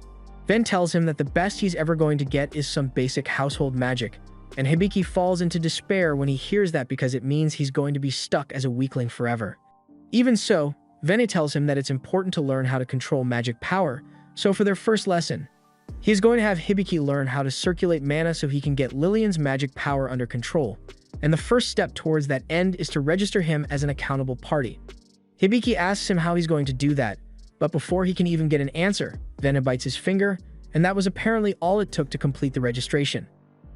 Ven tells him that the best he's ever going to get is some basic household magic, and Hibiki falls into despair when he hears that because it means he's going to be stuck as a weakling forever. Even so, Veni tells him that it's important to learn how to control magic power, so for their first lesson, he is going to have Hibiki learn how to circulate mana so he can get Lillian's magic power under control, and the first step towards that end is to register him as an accountable party. Hibiki asks him how he's going to do that, but before he can even get an answer, Veni bites his finger, and that was apparently all it took to complete the registration.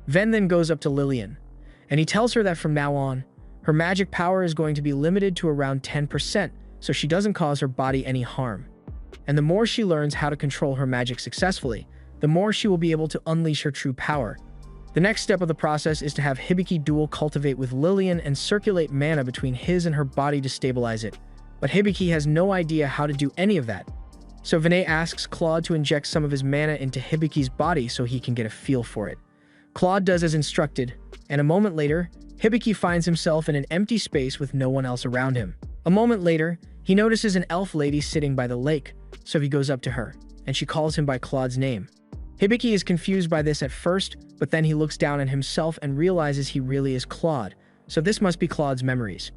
Ven then goes up to Lillian, and he tells her that from now on, her magic power is going to be limited to around 10%, so she doesn't cause her body any harm. And the more she learns how to control her magic successfully, the more she will be able to unleash her true power. The next step of the process is to have Hibiki dual cultivate with Lillian and circulate mana between his and her body to stabilize it. But Hibiki has no idea how to do any of that. So Veni asks Claude to inject some of his mana into Hibiki's body so he can get a feel for it. Claude does as instructed, and a moment later, Hibiki finds himself in an empty space with no one else around him. A moment later, he notices an elf lady sitting by the lake, so he goes up to her, and she calls him by Claude's name. Hibiki is confused by this at first, but then he looks down at himself and realizes he really is Claude, so this must be Claude's memories.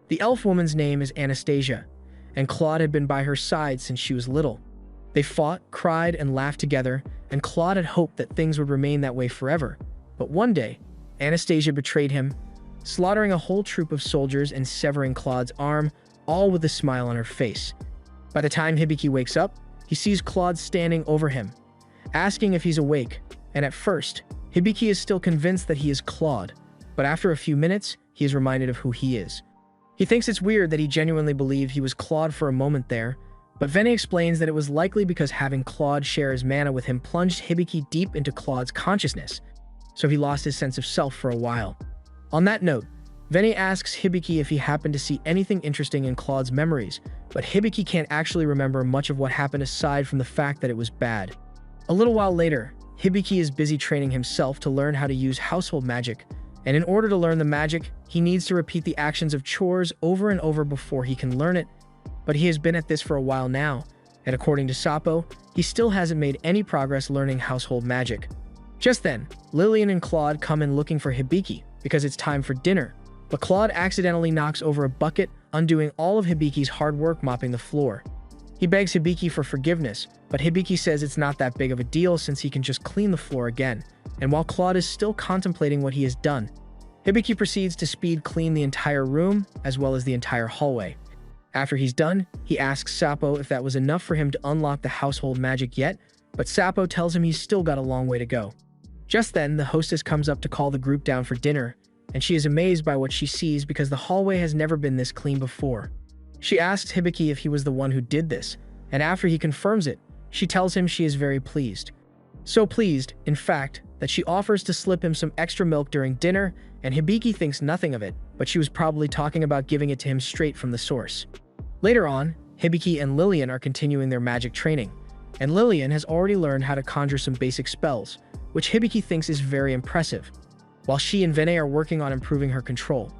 The elf woman's name is Anastasia, and Claude had been by her side since she was little. They fought, cried, and laughed together, and Claude had hoped that things would remain that way forever. But one day, Anastasia betrayed him, slaughtering a whole troop of soldiers and severing Claude's arm, all with a smile on her face. By the time Hibiki wakes up, he sees Claude standing over him, asking if he's awake, and at first, Hibiki is still convinced that he is Claude, but after a few minutes, he is reminded of who he is. He thinks it's weird that he genuinely believed he was Claude for a moment there, but Veni explains that it was likely because having Claude share his mana with him plunged Hibiki deep into Claude's consciousness, so he lost his sense of self for a while. On that note, Veni asks Hibiki if he happened to see anything interesting in Claude's memories, but Hibiki can't actually remember much of what happened aside from the fact that it was bad. A little while later, Hibiki is busy training himself to learn how to use household magic, and in order to learn the magic, he needs to repeat the actions of chores over and over before he can learn it. But he has been at this for a while now, and according to Sapo, he still hasn't made any progress learning household magic. Just then, Lillian and Claude come in looking for Hibiki, because it's time for dinner, but Claude accidentally knocks over a bucket, undoing all of Hibiki's hard work mopping the floor. He begs Hibiki for forgiveness, but Hibiki says it's not that big of a deal since he can just clean the floor again, and while Claude is still contemplating what he has done, Hibiki proceeds to speed clean the entire room, as well as the entire hallway. After he's done, he asks Sapo if that was enough for him to unlock the household magic yet, but Sapo tells him he's still got a long way to go. Just then, the hostess comes up to call the group down for dinner, and she is amazed by what she sees because the hallway has never been this clean before. She asks Hibiki if he was the one who did this, and after he confirms it, she tells him she is very pleased. So pleased, in fact, that she offers to slip him some extra milk during dinner, and Hibiki thinks nothing of it, but she was probably talking about giving it to him straight from the source. Later on, Hibiki and Lillian are continuing their magic training, and Lillian has already learned how to conjure some basic spells, which Hibiki thinks is very impressive, while she and Vene are working on improving her control.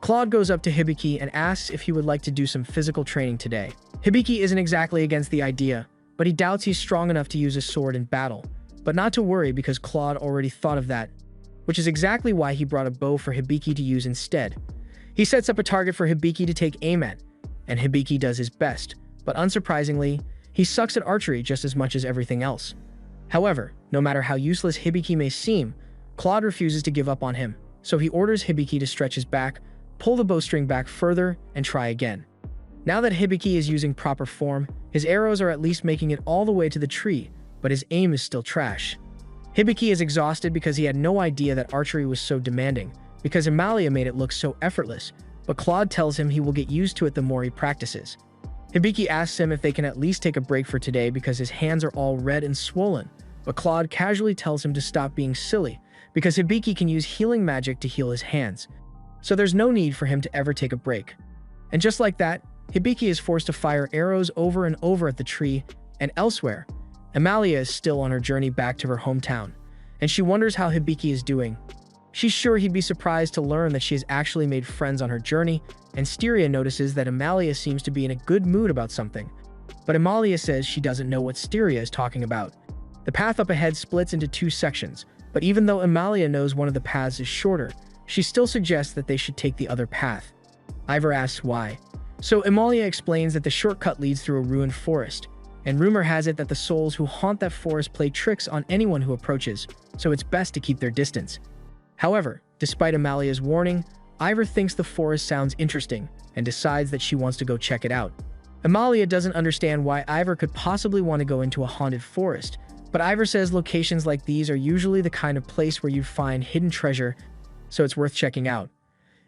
Claude goes up to Hibiki and asks if he would like to do some physical training today. Hibiki isn't exactly against the idea, but he doubts he's strong enough to use a sword in battle. But not to worry because Claude already thought of that, which is exactly why he brought a bow for Hibiki to use instead. He sets up a target for Hibiki to take aim at, and Hibiki does his best, but unsurprisingly, he sucks at archery just as much as everything else. However, no matter how useless Hibiki may seem, Claude refuses to give up on him, so he orders Hibiki to stretch his back, pull the bowstring back further, and try again. Now that Hibiki is using proper form, his arrows are at least making it all the way to the tree, but his aim is still trash. Hibiki is exhausted because he had no idea that archery was so demanding, because Amalia made it look so effortless, but Claude tells him he will get used to it the more he practices. Hibiki asks him if they can at least take a break for today because his hands are all red and swollen, but Claude casually tells him to stop being silly, because Hibiki can use healing magic to heal his hands, so there's no need for him to ever take a break. And just like that, Hibiki is forced to fire arrows over and over at the tree and elsewhere. Amalia is still on her journey back to her hometown, and she wonders how Hibiki is doing. She's sure he'd be surprised to learn that she has actually made friends on her journey, and Styria notices that Amalia seems to be in a good mood about something. But Amalia says she doesn't know what Styria is talking about. The path up ahead splits into two sections, but even though Amalia knows one of the paths is shorter, she still suggests that they should take the other path. Ivor asks why. So Amalia explains that the shortcut leads through a ruined forest, and rumor has it that the souls who haunt that forest play tricks on anyone who approaches, so it's best to keep their distance. However, despite Amalia's warning, Ivor thinks the forest sounds interesting and decides that she wants to go check it out. Amalia doesn't understand why Ivor could possibly want to go into a haunted forest, but Ivor says locations like these are usually the kind of place where you'd find hidden treasure, so it's worth checking out.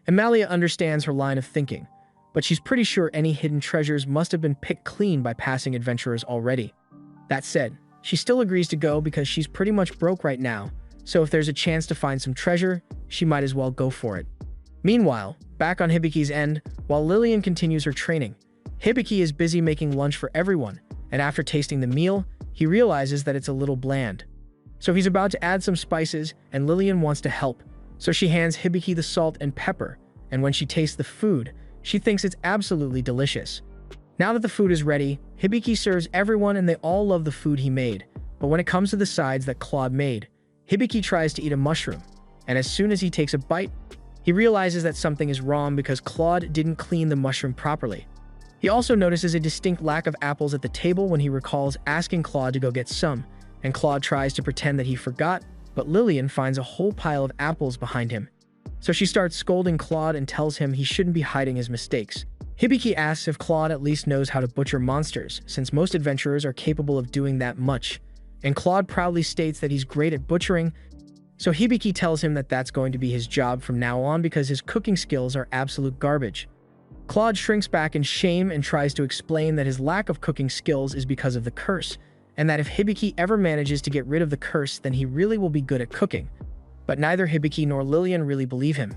Amalia understands her line of thinking, but she's pretty sure any hidden treasures must have been picked clean by passing adventurers already. That said, she still agrees to go because she's pretty much broke right now, so if there's a chance to find some treasure, she might as well go for it. Meanwhile, back on Hibiki's end, while Lillian continues her training, Hibiki is busy making lunch for everyone, and after tasting the meal, he realizes that it's a little bland. So he's about to add some spices, and Lillian wants to help, so she hands Hibiki the salt and pepper, and when she tastes the food, she thinks it's absolutely delicious. Now that the food is ready, Hibiki serves everyone and they all love the food he made, but when it comes to the sides that Claude made, Hibiki tries to eat a mushroom, and as soon as he takes a bite, he realizes that something is wrong because Claude didn't clean the mushroom properly. He also notices a distinct lack of apples at the table when he recalls asking Claude to go get some, and Claude tries to pretend that he forgot, but Lillian finds a whole pile of apples behind him. So she starts scolding Claude and tells him he shouldn't be hiding his mistakes. Hibiki asks if Claude at least knows how to butcher monsters, since most adventurers are capable of doing that much, and Claude proudly states that he's great at butchering, so Hibiki tells him that that's going to be his job from now on because his cooking skills are absolute garbage. Claude shrinks back in shame and tries to explain that his lack of cooking skills is because of the curse, and that if Hibiki ever manages to get rid of the curse, then he really will be good at cooking. But neither Hibiki nor Lillian really believe him.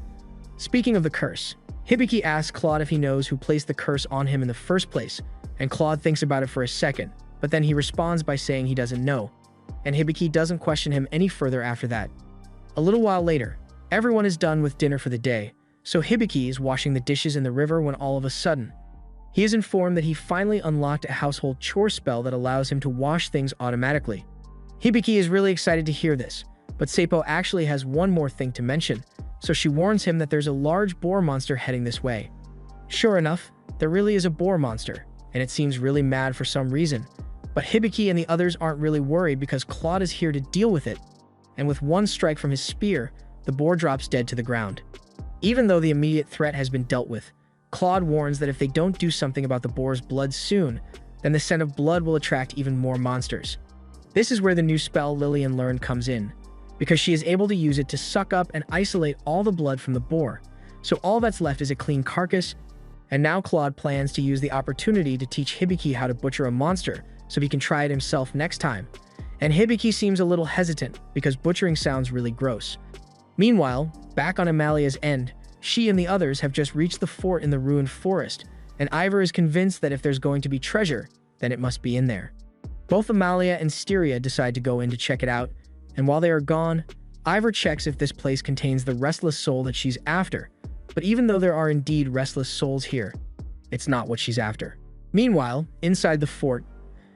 Speaking of the curse, Hibiki asks Claude if he knows who placed the curse on him in the first place, and Claude thinks about it for a second, but then he responds by saying he doesn't know, and Hibiki doesn't question him any further after that. A little while later, everyone is done with dinner for the day, so Hibiki is washing the dishes in the river when all of a sudden, he is informed that he finally unlocked a household chore spell that allows him to wash things automatically. Hibiki is really excited to hear this, but Seppo actually has one more thing to mention, so she warns him that there's a large boar monster heading this way. Sure enough, there really is a boar monster, and it seems really mad for some reason, but Hibiki and the others aren't really worried because Claude is here to deal with it, and with one strike from his spear, the boar drops dead to the ground. Even though the immediate threat has been dealt with, Claude warns that if they don't do something about the boar's blood soon, then the scent of blood will attract even more monsters. This is where the new spell Lillian learned comes in, because she is able to use it to suck up and isolate all the blood from the boar, so all that's left is a clean carcass, and now Claude plans to use the opportunity to teach Hibiki how to butcher a monster so he can try it himself next time, and Hibiki seems a little hesitant because butchering sounds really gross. Meanwhile, back on Amalia's end, she and the others have just reached the fort in the ruined forest, and Ivor is convinced that if there's going to be treasure, then it must be in there. Both Amalia and Styria decide to go in to check it out, and while they are gone, Ivor checks if this place contains the restless soul that she's after, but even though there are indeed restless souls here, it's not what she's after. Meanwhile, inside the fort,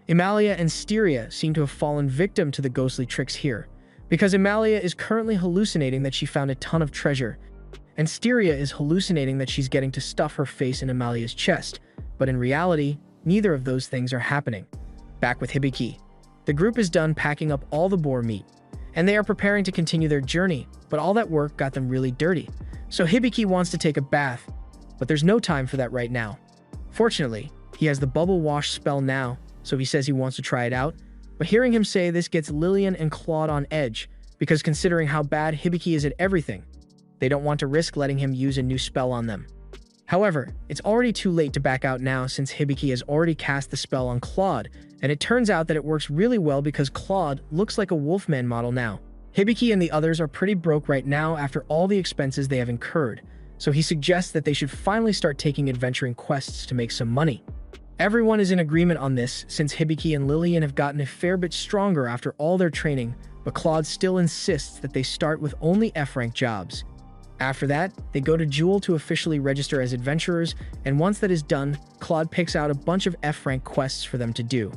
Amalia and Styria seem to have fallen victim to the ghostly tricks here, because Amalia is currently hallucinating that she found a ton of treasure, and Styria is hallucinating that she's getting to stuff her face in Amalia's chest, but in reality, neither of those things are happening. Back with Hibiki, the group is done packing up all the boar meat, and they are preparing to continue their journey, but all that work got them really dirty, so Hibiki wants to take a bath, but there's no time for that right now. Fortunately, he has the bubble wash spell now, so he says he wants to try it out, but hearing him say this gets Lillian and Claude on edge, because considering how bad Hibiki is at everything, they don't want to risk letting him use a new spell on them. However, it's already too late to back out now since Hibiki has already cast the spell on Claude, and it turns out that it works really well because Claude looks like a Wolfman model now. Hibiki and the others are pretty broke right now after all the expenses they have incurred, so he suggests that they should finally start taking adventuring quests to make some money. Everyone is in agreement on this since Hibiki and Lillian have gotten a fair bit stronger after all their training, but Claude still insists that they start with only F-rank jobs. After that, they go to Jewel to officially register as adventurers, and once that is done, Claude picks out a bunch of F-rank quests for them to do.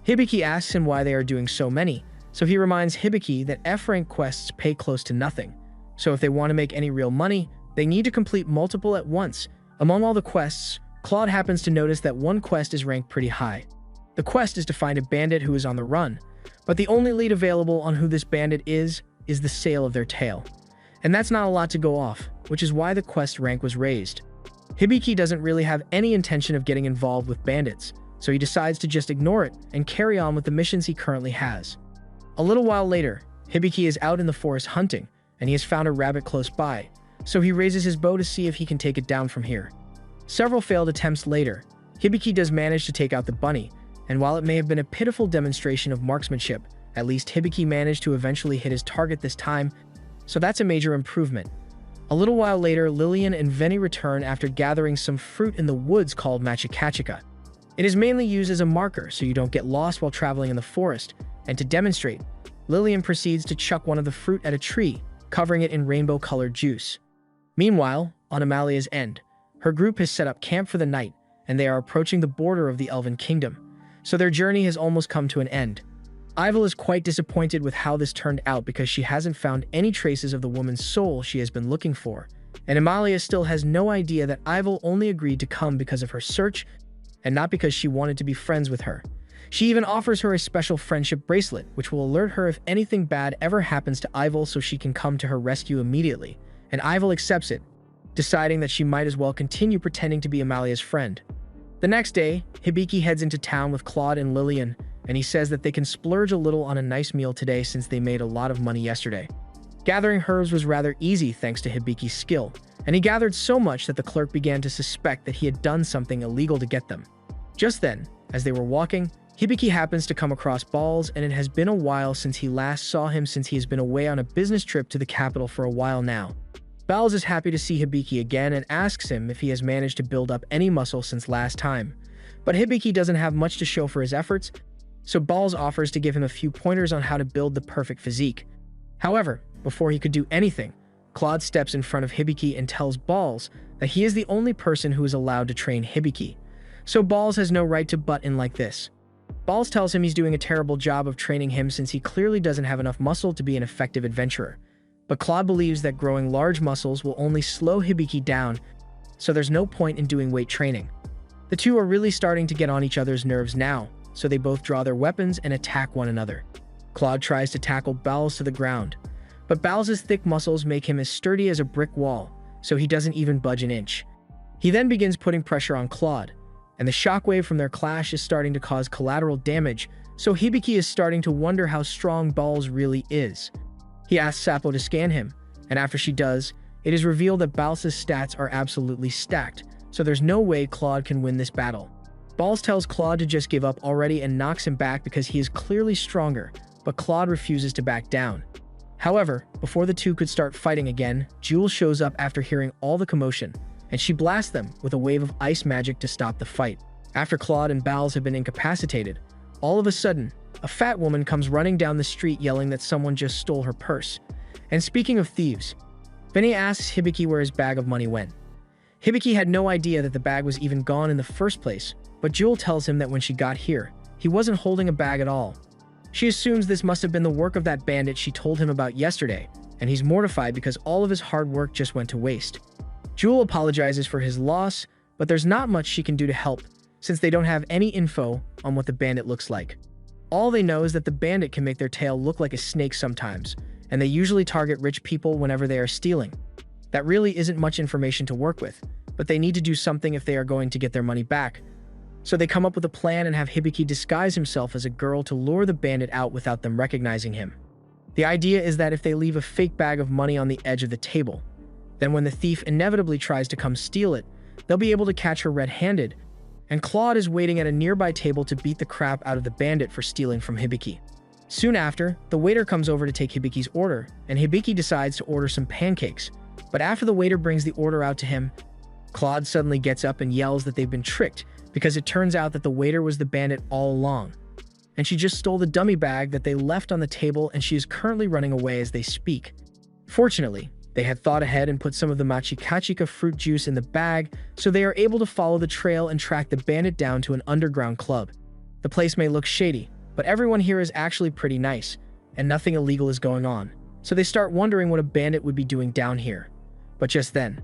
Hibiki asks him why they are doing so many, so he reminds Hibiki that F-rank quests pay close to nothing. So if they want to make any real money, they need to complete multiple at once. Among all the quests, Claude happens to notice that one quest is ranked pretty high. The quest is to find a bandit who is on the run, but the only lead available on who this bandit is the sale of their tail. And that's not a lot to go off, which is why the quest rank was raised. Hibiki doesn't really have any intention of getting involved with bandits, so he decides to just ignore it and carry on with the missions he currently has. A little while later, Hibiki is out in the forest hunting, and he has found a rabbit close by, so he raises his bow to see if he can take it down from here. Several failed attempts later, Hibiki does manage to take out the bunny, and while it may have been a pitiful demonstration of marksmanship, at least Hibiki managed to eventually hit his target this time, so that's a major improvement. A little while later, Lillian and Veni return after gathering some fruit in the woods called Machikachika. It is mainly used as a marker so you don't get lost while traveling in the forest, and to demonstrate, Lillian proceeds to chuck one of the fruit at a tree, covering it in rainbow-colored juice. Meanwhile, on Amalia's end, her group has set up camp for the night, and they are approaching the border of the Elven Kingdom, so their journey has almost come to an end. Ivel is quite disappointed with how this turned out because she hasn't found any traces of the woman's soul she has been looking for, and Amalia still has no idea that Ivel only agreed to come because of her search and not because she wanted to be friends with her. She even offers her a special friendship bracelet, which will alert her if anything bad ever happens to Ivel so she can come to her rescue immediately, and Ivel accepts it, deciding that she might as well continue pretending to be Amalia's friend. The next day, Hibiki heads into town with Claude and Lillian, and he says that they can splurge a little on a nice meal today since they made a lot of money yesterday. Gathering herbs was rather easy thanks to Hibiki's skill, and he gathered so much that the clerk began to suspect that he had done something illegal to get them. Just then, as they were walking, Hibiki happens to come across Balls, and it has been a while since he last saw him since he has been away on a business trip to the capital for a while now. Balls is happy to see Hibiki again and asks him if he has managed to build up any muscle since last time. But Hibiki doesn't have much to show for his efforts, so Balls offers to give him a few pointers on how to build the perfect physique. However, before he could do anything, Claude steps in front of Hibiki and tells Balls that he is the only person who is allowed to train Hibiki, so Balls has no right to butt in like this. Balls tells him he's doing a terrible job of training him since he clearly doesn't have enough muscle to be an effective adventurer. But Claude believes that growing large muscles will only slow Hibiki down, so there's no point in doing weight training. The two are really starting to get on each other's nerves now, so they both draw their weapons and attack one another. Claude tries to tackle Balls to the ground, but Balls' thick muscles make him as sturdy as a brick wall, so he doesn't even budge an inch. He then begins putting pressure on Claude, and the shockwave from their clash is starting to cause collateral damage, so Hibiki is starting to wonder how strong Balls really is. He asks Sapo to scan him, and after she does, it is revealed that Balls' stats are absolutely stacked, so there's no way Claude can win this battle. Balls tells Claude to just give up already and knocks him back because he is clearly stronger, but Claude refuses to back down. However, before the two could start fighting again, Jewel shows up after hearing all the commotion, and she blasts them with a wave of ice magic to stop the fight. After Claude and Balls have been incapacitated, all of a sudden, a fat woman comes running down the street yelling that someone just stole her purse. And speaking of thieves, Veni asks Hibiki where his bag of money went. Hibiki had no idea that the bag was even gone in the first place, but Jewel tells him that when she got here, he wasn't holding a bag at all. She assumes this must have been the work of that bandit she told him about yesterday, and he's mortified because all of his hard work just went to waste. Jewel apologizes for his loss, but there's not much she can do to help, since they don't have any info on what the bandit looks like. All they know is that the bandit can make their tail look like a snake sometimes, and they usually target rich people whenever they are stealing. That really isn't much information to work with, but they need to do something if they are going to get their money back. So they come up with a plan and have Hibiki disguise himself as a girl to lure the bandit out without them recognizing him. The idea is that if they leave a fake bag of money on the edge of the table, then when the thief inevitably tries to come steal it, they'll be able to catch her red-handed, and Claude is waiting at a nearby table to beat the crap out of the bandit for stealing from Hibiki. Soon after, the waiter comes over to take Hibiki's order, and Hibiki decides to order some pancakes. But after the waiter brings the order out to him, Claude suddenly gets up and yells that they've been tricked because it turns out that the waiter was the bandit all along. And she just stole the dummy bag that they left on the table, and she is currently running away as they speak. Fortunately, they had thought ahead and put some of the Machikachika fruit juice in the bag, so they are able to follow the trail and track the bandit down to an underground club. The place may look shady, but everyone here is actually pretty nice, and nothing illegal is going on. So they start wondering what a bandit would be doing down here. But just then,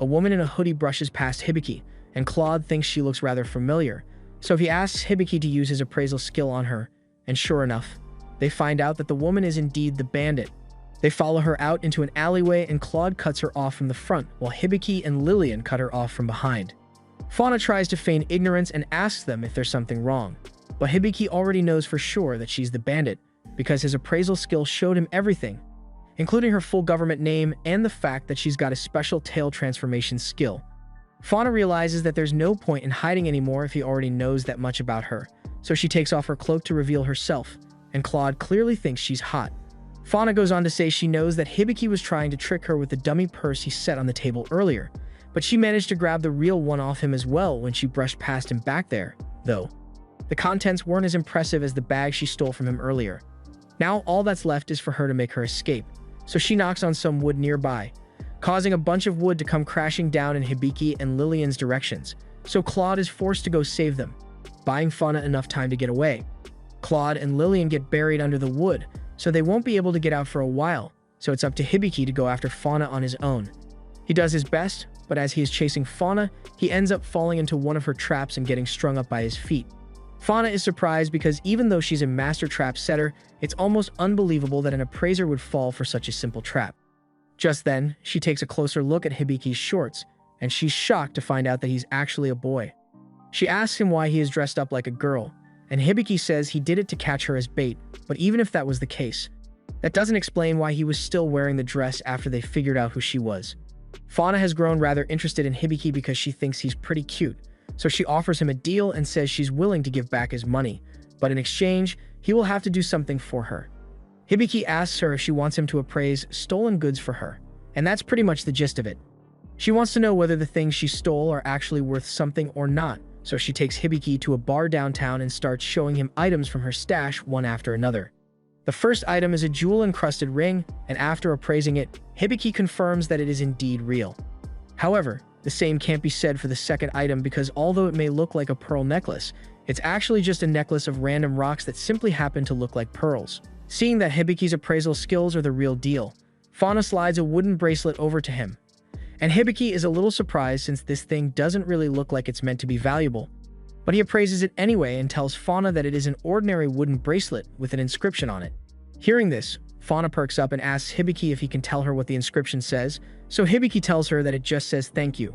a woman in a hoodie brushes past Hibiki, and Claude thinks she looks rather familiar, so he asks Hibiki to use his appraisal skill on her, and sure enough, they find out that the woman is indeed the bandit. They follow her out into an alleyway and Claude cuts her off from the front, while Hibiki and Lillian cut her off from behind. Fauna tries to feign ignorance and asks them if there's something wrong, but Hibiki already knows for sure that she's the bandit, because his appraisal skill showed him everything, including her full government name and the fact that she's got a special tail transformation skill. Fauna realizes that there's no point in hiding anymore if he already knows that much about her, so she takes off her cloak to reveal herself, and Claude clearly thinks she's hot. Fauna goes on to say she knows that Hibiki was trying to trick her with the dummy purse he set on the table earlier, but she managed to grab the real one off him as well when she brushed past him back there, though. The contents weren't as impressive as the bag she stole from him earlier. Now all that's left is for her to make her escape, so she knocks on some wood nearby, causing a bunch of wood to come crashing down in Hibiki and Lillian's directions, so Claude is forced to go save them, buying Fauna enough time to get away. Claude and Lillian get buried under the wood, so they won't be able to get out for a while, so it's up to Hibiki to go after Fauna on his own. He does his best, but as he is chasing Fauna, he ends up falling into one of her traps and getting strung up by his feet. Fauna is surprised because even though she's a master trap setter, it's almost unbelievable that an appraiser would fall for such a simple trap. Just then, she takes a closer look at Hibiki's shorts, and she's shocked to find out that he's actually a boy. She asks him why he is dressed up like a girl, and Hibiki says he did it to catch her as bait, but even if that was the case, that doesn't explain why he was still wearing the dress after they figured out who she was. Fauna has grown rather interested in Hibiki because she thinks he's pretty cute, so she offers him a deal and says she's willing to give back his money, but in exchange, he will have to do something for her. Hibiki asks her if she wants him to appraise stolen goods for her, and that's pretty much the gist of it. She wants to know whether the things she stole are actually worth something or not, so she takes Hibiki to a bar downtown and starts showing him items from her stash one after another. The first item is a jewel-encrusted ring, and after appraising it, Hibiki confirms that it is indeed real. However, the same can't be said for the second item because although it may look like a pearl necklace, it's actually just a necklace of random rocks that simply happen to look like pearls. Seeing that Hibiki's appraisal skills are the real deal, Fauna slides a wooden bracelet over to him, and Hibiki is a little surprised since this thing doesn't really look like it's meant to be valuable. But he appraises it anyway and tells Fauna that it is an ordinary wooden bracelet with an inscription on it. Hearing this, Fauna perks up and asks Hibiki if he can tell her what the inscription says, so Hibiki tells her that it just says thank you.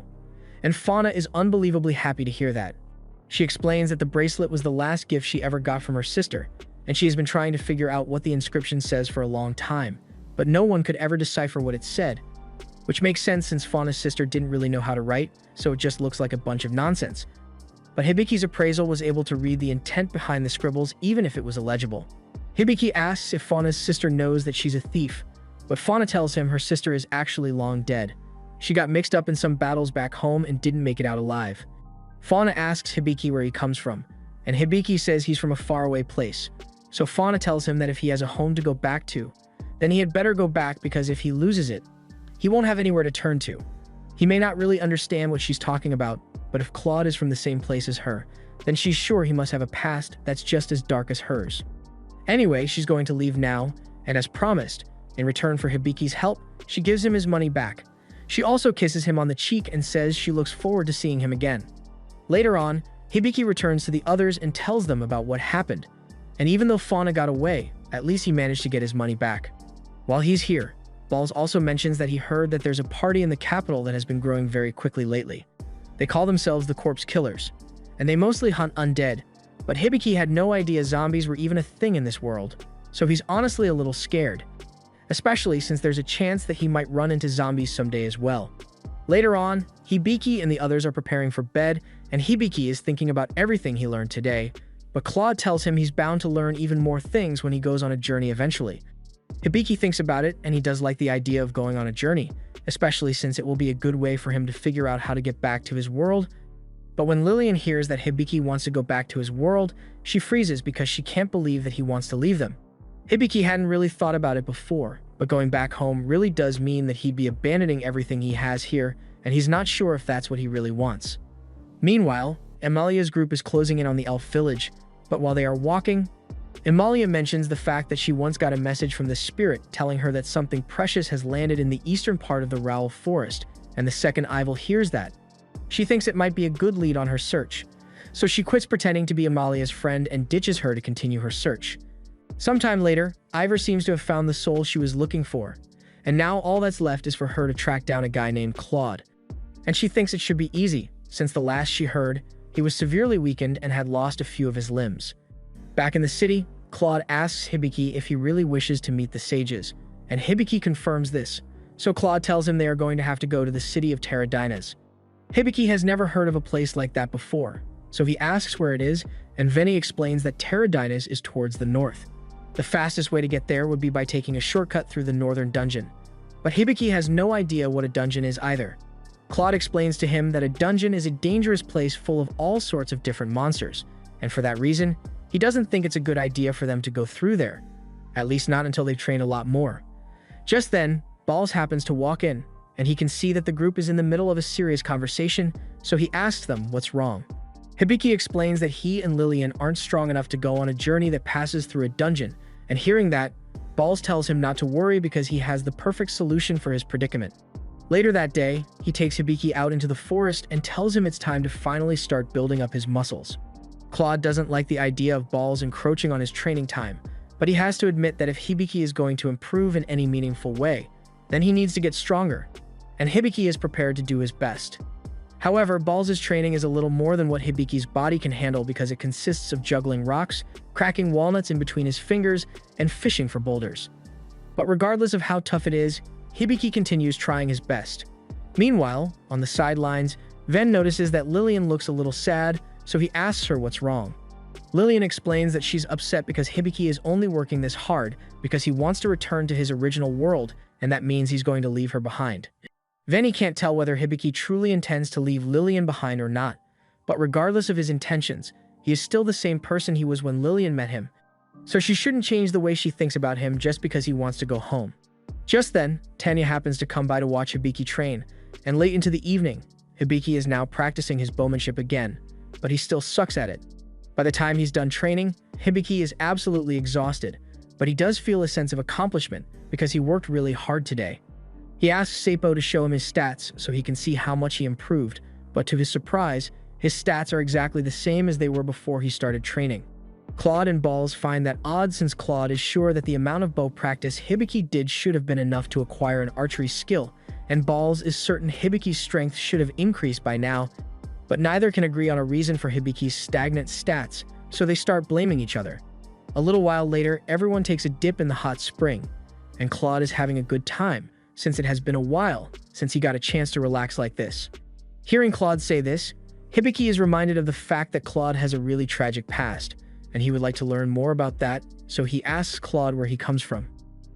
And Fauna is unbelievably happy to hear that. She explains that the bracelet was the last gift she ever got from her sister, and she has been trying to figure out what the inscription says for a long time, but no one could ever decipher what it said. Which makes sense since Fauna's sister didn't really know how to write, so it just looks like a bunch of nonsense. But Hibiki's appraisal was able to read the intent behind the scribbles even if it was illegible. Hibiki asks if Fauna's sister knows that she's a thief, but Fauna tells him her sister is actually long dead. She got mixed up in some battles back home and didn't make it out alive. Fauna asks Hibiki where he comes from, and Hibiki says he's from a faraway place. So Fauna tells him that if he has a home to go back to, then he had better go back because if he loses it, he won't have anywhere to turn to. He may not really understand what she's talking about, but if Claude is from the same place as her, then she's sure he must have a past that's just as dark as hers. Anyway, she's going to leave now, and as promised, in return for Hibiki's help, she gives him his money back. She also kisses him on the cheek and says she looks forward to seeing him again. Later on, Hibiki returns to the others and tells them about what happened. And even though Fauna got away, at least he managed to get his money back. While he's here, Balls also mentions that he heard that there's a party in the capital that has been growing very quickly lately. They call themselves the Corpse Killers, and they mostly hunt undead, but Hibiki had no idea zombies were even a thing in this world, so he's honestly a little scared, especially since there's a chance that he might run into zombies someday as well. Later on, Hibiki and the others are preparing for bed, and Hibiki is thinking about everything he learned today, but Claude tells him he's bound to learn even more things when he goes on a journey eventually. Hibiki thinks about it, and he does like the idea of going on a journey, especially since it will be a good way for him to figure out how to get back to his world. But when Lillian hears that Hibiki wants to go back to his world, she freezes because she can't believe that he wants to leave them. Hibiki hadn't really thought about it before, but going back home really does mean that he'd be abandoning everything he has here, and he's not sure if that's what he really wants. Meanwhile, Amalia's group is closing in on the elf village, but while they are walking, Amalia mentions the fact that she once got a message from the spirit telling her that something precious has landed in the eastern part of the Rowell Forest, and the second Ivel hears that. She thinks it might be a good lead on her search, so she quits pretending to be Amalia's friend and ditches her to continue her search. Sometime later, Ivor seems to have found the soul she was looking for, and now all that's left is for her to track down a guy named Claude. And she thinks it should be easy, since the last she heard, he was severely weakened and had lost a few of his limbs. Back in the city, Claude asks Hibiki if he really wishes to meet the sages, and Hibiki confirms this, so Claude tells him they are going to have to go to the city of Terradinas. Hibiki has never heard of a place like that before, so he asks where it is, and Veni explains that Terradinas is towards the north. The fastest way to get there would be by taking a shortcut through the northern dungeon, but Hibiki has no idea what a dungeon is either. Claude explains to him that a dungeon is a dangerous place full of all sorts of different monsters, and for that reason, he doesn't think it's a good idea for them to go through there, at least not until they've trained a lot more. Just then, Balls happens to walk in, and he can see that the group is in the middle of a serious conversation, so he asks them what's wrong. Hibiki explains that he and Lillian aren't strong enough to go on a journey that passes through a dungeon, and hearing that, Balls tells him not to worry because he has the perfect solution for his predicament. Later that day, he takes Hibiki out into the forest and tells him it's time to finally start building up his muscles. Claude doesn't like the idea of Balls encroaching on his training time, but he has to admit that if Hibiki is going to improve in any meaningful way, then he needs to get stronger, and Hibiki is prepared to do his best. However, Balls' training is a little more than what Hibiki's body can handle because it consists of juggling rocks, cracking walnuts in between his fingers, and fishing for boulders. But regardless of how tough it is, Hibiki continues trying his best. Meanwhile, on the sidelines, Ven notices that Lillian looks a little sad, so he asks her what's wrong. Lillian explains that she's upset because Hibiki is only working this hard because he wants to return to his original world, and that means he's going to leave her behind. Veni can't tell whether Hibiki truly intends to leave Lillian behind or not, but regardless of his intentions, he is still the same person he was when Lillian met him, so she shouldn't change the way she thinks about him just because he wants to go home. Just then, Tanya happens to come by to watch Hibiki train, and late into the evening, Hibiki is now practicing his bowmanship again, but he still sucks at it. By the time he's done training, Hibiki is absolutely exhausted, but he does feel a sense of accomplishment because he worked really hard today. He asks Seipo to show him his stats so he can see how much he improved, but to his surprise, his stats are exactly the same as they were before he started training. Claude and Balls find that odd since Claude is sure that the amount of bow practice Hibiki did should have been enough to acquire an archery skill, and Balls is certain Hibiki's strength should have increased by now, but neither can agree on a reason for Hibiki's stagnant stats, so they start blaming each other. A little while later, everyone takes a dip in the hot spring, and Claude is having a good time, since it has been a while since he got a chance to relax like this. Hearing Claude say this, Hibiki is reminded of the fact that Claude has a really tragic past, and he would like to learn more about that, so he asks Claude where he comes from.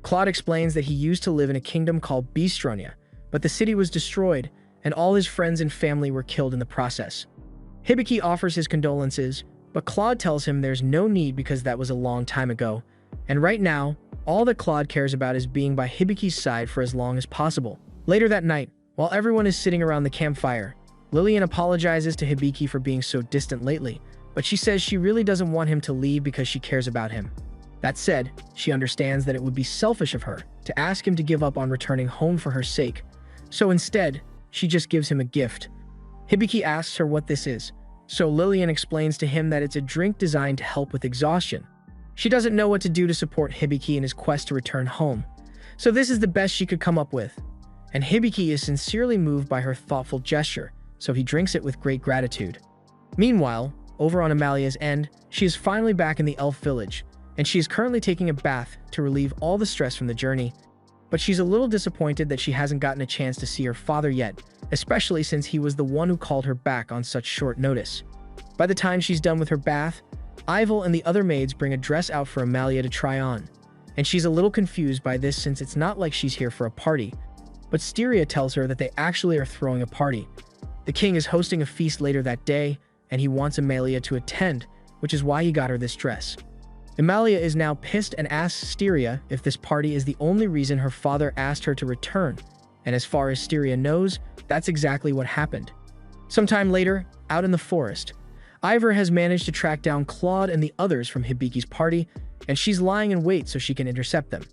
Claude explains that he used to live in a kingdom called Bistronia, but the city was destroyed, and all his friends and family were killed in the process. Hibiki offers his condolences, but Claude tells him there's no need because that was a long time ago, and right now, all that Claude cares about is being by Hibiki's side for as long as possible. Later that night, while everyone is sitting around the campfire, Lillian apologizes to Hibiki for being so distant lately, but she says she really doesn't want him to leave because she cares about him. That said, she understands that it would be selfish of her to ask him to give up on returning home for her sake, so instead, she just gives him a gift. Hibiki asks her what this is, so Lillian explains to him that it's a drink designed to help with exhaustion. She doesn't know what to do to support Hibiki in his quest to return home, so this is the best she could come up with. And Hibiki is sincerely moved by her thoughtful gesture, so he drinks it with great gratitude. Meanwhile, over on Amalia's end, she is finally back in the elf village, and she is currently taking a bath to relieve all the stress from the journey. But she's a little disappointed that she hasn't gotten a chance to see her father yet, especially since he was the one who called her back on such short notice. By the time she's done with her bath, Ivel and the other maids bring a dress out for Amalia to try on, and she's a little confused by this since it's not like she's here for a party. But Styria tells her that they actually are throwing a party. The king is hosting a feast later that day, and he wants Amalia to attend, which is why he got her this dress. Amalia is now pissed and asks Styria if this party is the only reason her father asked her to return, and as far as Styria knows, that's exactly what happened. Sometime later, out in the forest, Ivor has managed to track down Claude and the others from Hibiki's party, and she's lying in wait so she can intercept them.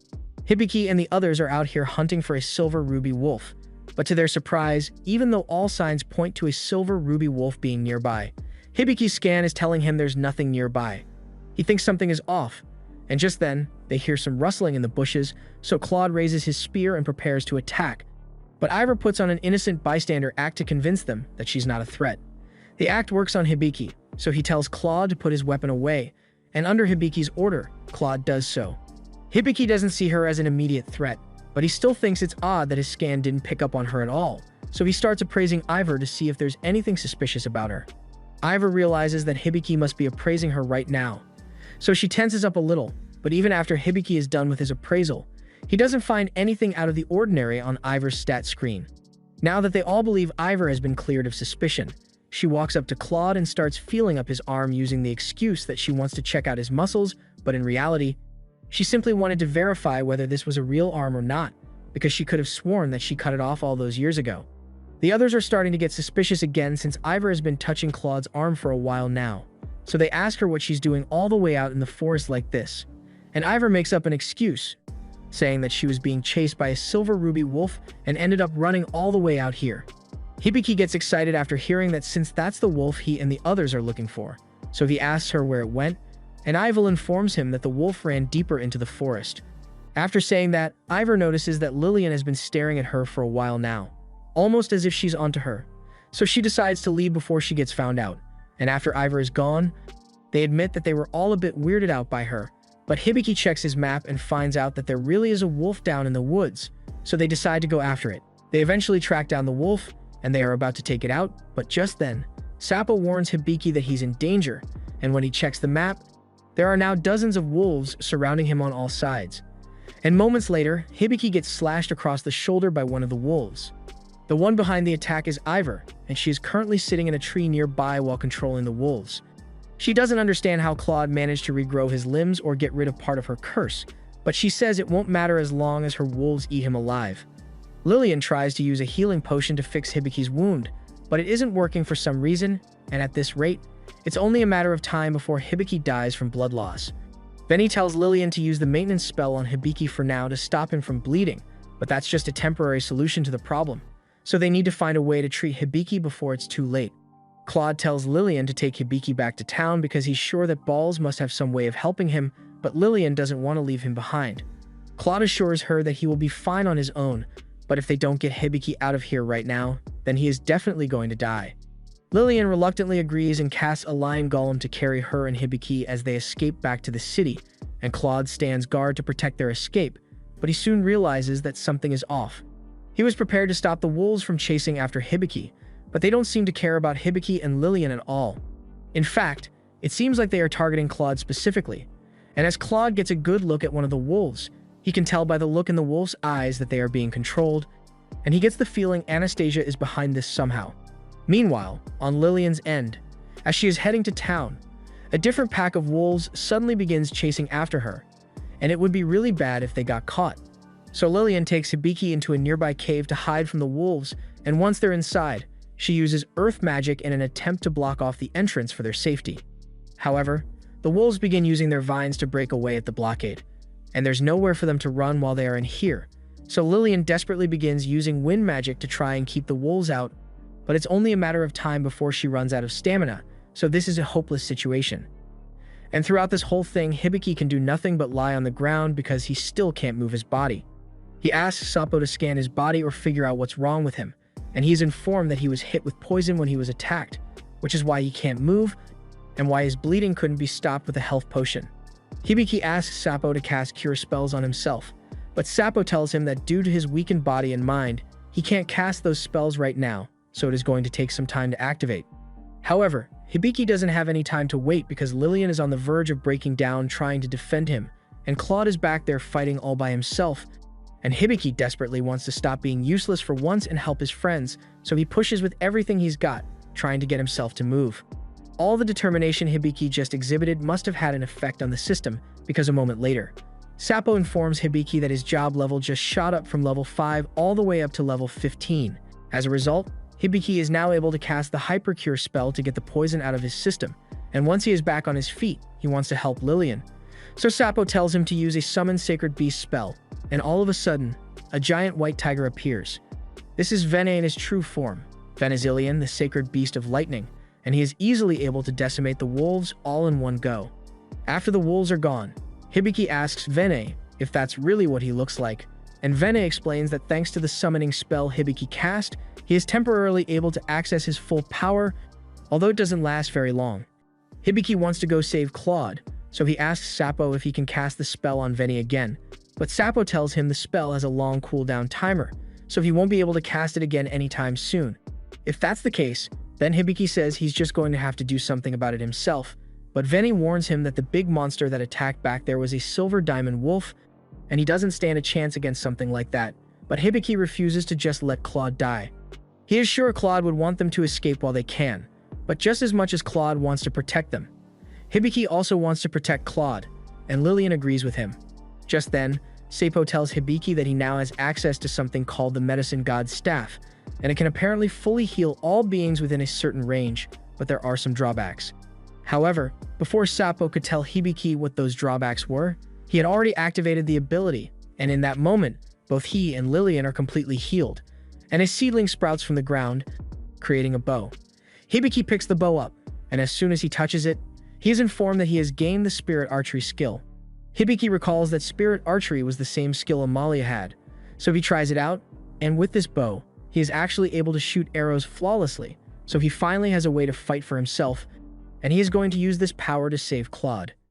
Hibiki and the others are out here hunting for a silver ruby wolf, but to their surprise, even though all signs point to a silver ruby wolf being nearby, Hibiki's scan is telling him there's nothing nearby. He thinks something is off, and just then, they hear some rustling in the bushes, so Claude raises his spear and prepares to attack. But Ivor puts on an innocent bystander act to convince them that she's not a threat. The act works on Hibiki, so he tells Claude to put his weapon away, and under Hibiki's order, Claude does so. Hibiki doesn't see her as an immediate threat, but he still thinks it's odd that his scan didn't pick up on her at all, so he starts appraising Ivor to see if there's anything suspicious about her. Ivor realizes that Hibiki must be appraising her right now, so she tenses up a little, but even after Hibiki is done with his appraisal, he doesn't find anything out of the ordinary on Ivor's stat screen. Now that they all believe Ivor has been cleared of suspicion, she walks up to Claude and starts feeling up his arm using the excuse that she wants to check out his muscles, but in reality, she simply wanted to verify whether this was a real arm or not, because she could have sworn that she cut it off all those years ago. The others are starting to get suspicious again since Ivor has been touching Claude's arm for a while now, so they ask her what she's doing all the way out in the forest like this, and Ivor makes up an excuse, saying that she was being chased by a silver ruby wolf and ended up running all the way out here. Hibiki gets excited after hearing that since that's the wolf he and the others are looking for, so he asks her where it went, and Ivor informs him that the wolf ran deeper into the forest. After saying that, Ivor notices that Lillian has been staring at her for a while now, almost as if she's onto her, so she decides to leave before she gets found out, and after Ivor is gone, they admit that they were all a bit weirded out by her, but Hibiki checks his map and finds out that there really is a wolf down in the woods, so they decide to go after it. They eventually track down the wolf, and they are about to take it out, but just then, Sappo warns Hibiki that he's in danger, and when he checks the map, there are now dozens of wolves surrounding him on all sides. And moments later, Hibiki gets slashed across the shoulder by one of the wolves. The one behind the attack is Ivor, and she is currently sitting in a tree nearby while controlling the wolves. She doesn't understand how Claude managed to regrow his limbs or get rid of part of her curse, but she says it won't matter as long as her wolves eat him alive. Lillian tries to use a healing potion to fix Hibiki's wound, but it isn't working for some reason, and at this rate, it's only a matter of time before Hibiki dies from blood loss. Benny tells Lillian to use the maintenance spell on Hibiki for now to stop him from bleeding, but that's just a temporary solution to the problem, so they need to find a way to treat Hibiki before it's too late. Claude tells Lillian to take Hibiki back to town because he's sure that Balls must have some way of helping him, but Lillian doesn't want to leave him behind. Claude assures her that he will be fine on his own, but if they don't get Hibiki out of here right now, then he is definitely going to die. Lillian reluctantly agrees and casts a lion golem to carry her and Hibiki as they escape back to the city, and Claude stands guard to protect their escape, but he soon realizes that something is off. He was prepared to stop the wolves from chasing after Hibiki, but they don't seem to care about Hibiki and Lillian at all. In fact, it seems like they are targeting Claude specifically, and as Claude gets a good look at one of the wolves, he can tell by the look in the wolf's eyes that they are being controlled, and he gets the feeling Anastasia is behind this somehow. Meanwhile, on Lillian's end, as she is heading to town, a different pack of wolves suddenly begins chasing after her, and it would be really bad if they got caught. So Lillian takes Hibiki into a nearby cave to hide from the wolves, and once they're inside, she uses earth magic in an attempt to block off the entrance for their safety. However, the wolves begin using their vines to break away at the blockade, and there's nowhere for them to run while they are in here, so Lillian desperately begins using wind magic to try and keep the wolves out, but it's only a matter of time before she runs out of stamina, so this is a hopeless situation. And throughout this whole thing, Hibiki can do nothing but lie on the ground because he still can't move his body. He asks Sappo to scan his body or figure out what's wrong with him, and he is informed that he was hit with poison when he was attacked, which is why he can't move and why his bleeding couldn't be stopped with a health potion. Hibiki asks Sappo to cast cure spells on himself, but Sappo tells him that due to his weakened body and mind, he can't cast those spells right now, so it is going to take some time to activate. However, Hibiki doesn't have any time to wait because Lillian is on the verge of breaking down trying to defend him, and Claude is back there fighting all by himself, and Hibiki desperately wants to stop being useless for once and help his friends, so he pushes with everything he's got, trying to get himself to move. All the determination Hibiki just exhibited must have had an effect on the system, because a moment later, Sappo informs Hibiki that his job level just shot up from level 5 all the way up to level 15. As a result, Hibiki is now able to cast the Hypercure spell to get the poison out of his system, and once he is back on his feet, he wants to help Lillian. So Sappo tells him to use a Summon Sacred Beast spell, and all of a sudden, a giant white tiger appears. This is Vene in his true form, Venezilian, the sacred beast of lightning, and he is easily able to decimate the wolves all in one go. After the wolves are gone, Hibiki asks Vene if that's really what he looks like, and Vene explains that thanks to the summoning spell Hibiki cast, he is temporarily able to access his full power, although it doesn't last very long. Hibiki wants to go save Claude, so he asks Sappo if he can cast the spell on Vene again, but Sappo tells him the spell has a long cooldown timer, so he won't be able to cast it again anytime soon. If that's the case, then Hibiki says he's just going to have to do something about it himself, but Vene warns him that the big monster that attacked back there was a silver diamond wolf, and he doesn't stand a chance against something like that, but Hibiki refuses to just let Claude die. He is sure Claude would want them to escape while they can, but just as much as Claude wants to protect them. Hibiki also wants to protect Claude, and Lillian agrees with him. Just then, Sappo tells Hibiki that he now has access to something called the Medicine God's Staff, and it can apparently fully heal all beings within a certain range, but there are some drawbacks. However, before Sappo could tell Hibiki what those drawbacks were, he had already activated the ability, and in that moment, both he and Lillian are completely healed, and a seedling sprouts from the ground, creating a bow. Hibiki picks the bow up, and as soon as he touches it, he is informed that he has gained the spirit archery skill. Hibiki recalls that spirit archery was the same skill Amalia had, so he tries it out, and with this bow, he is actually able to shoot arrows flawlessly, so he finally has a way to fight for himself, and he is going to use this power to save Claude.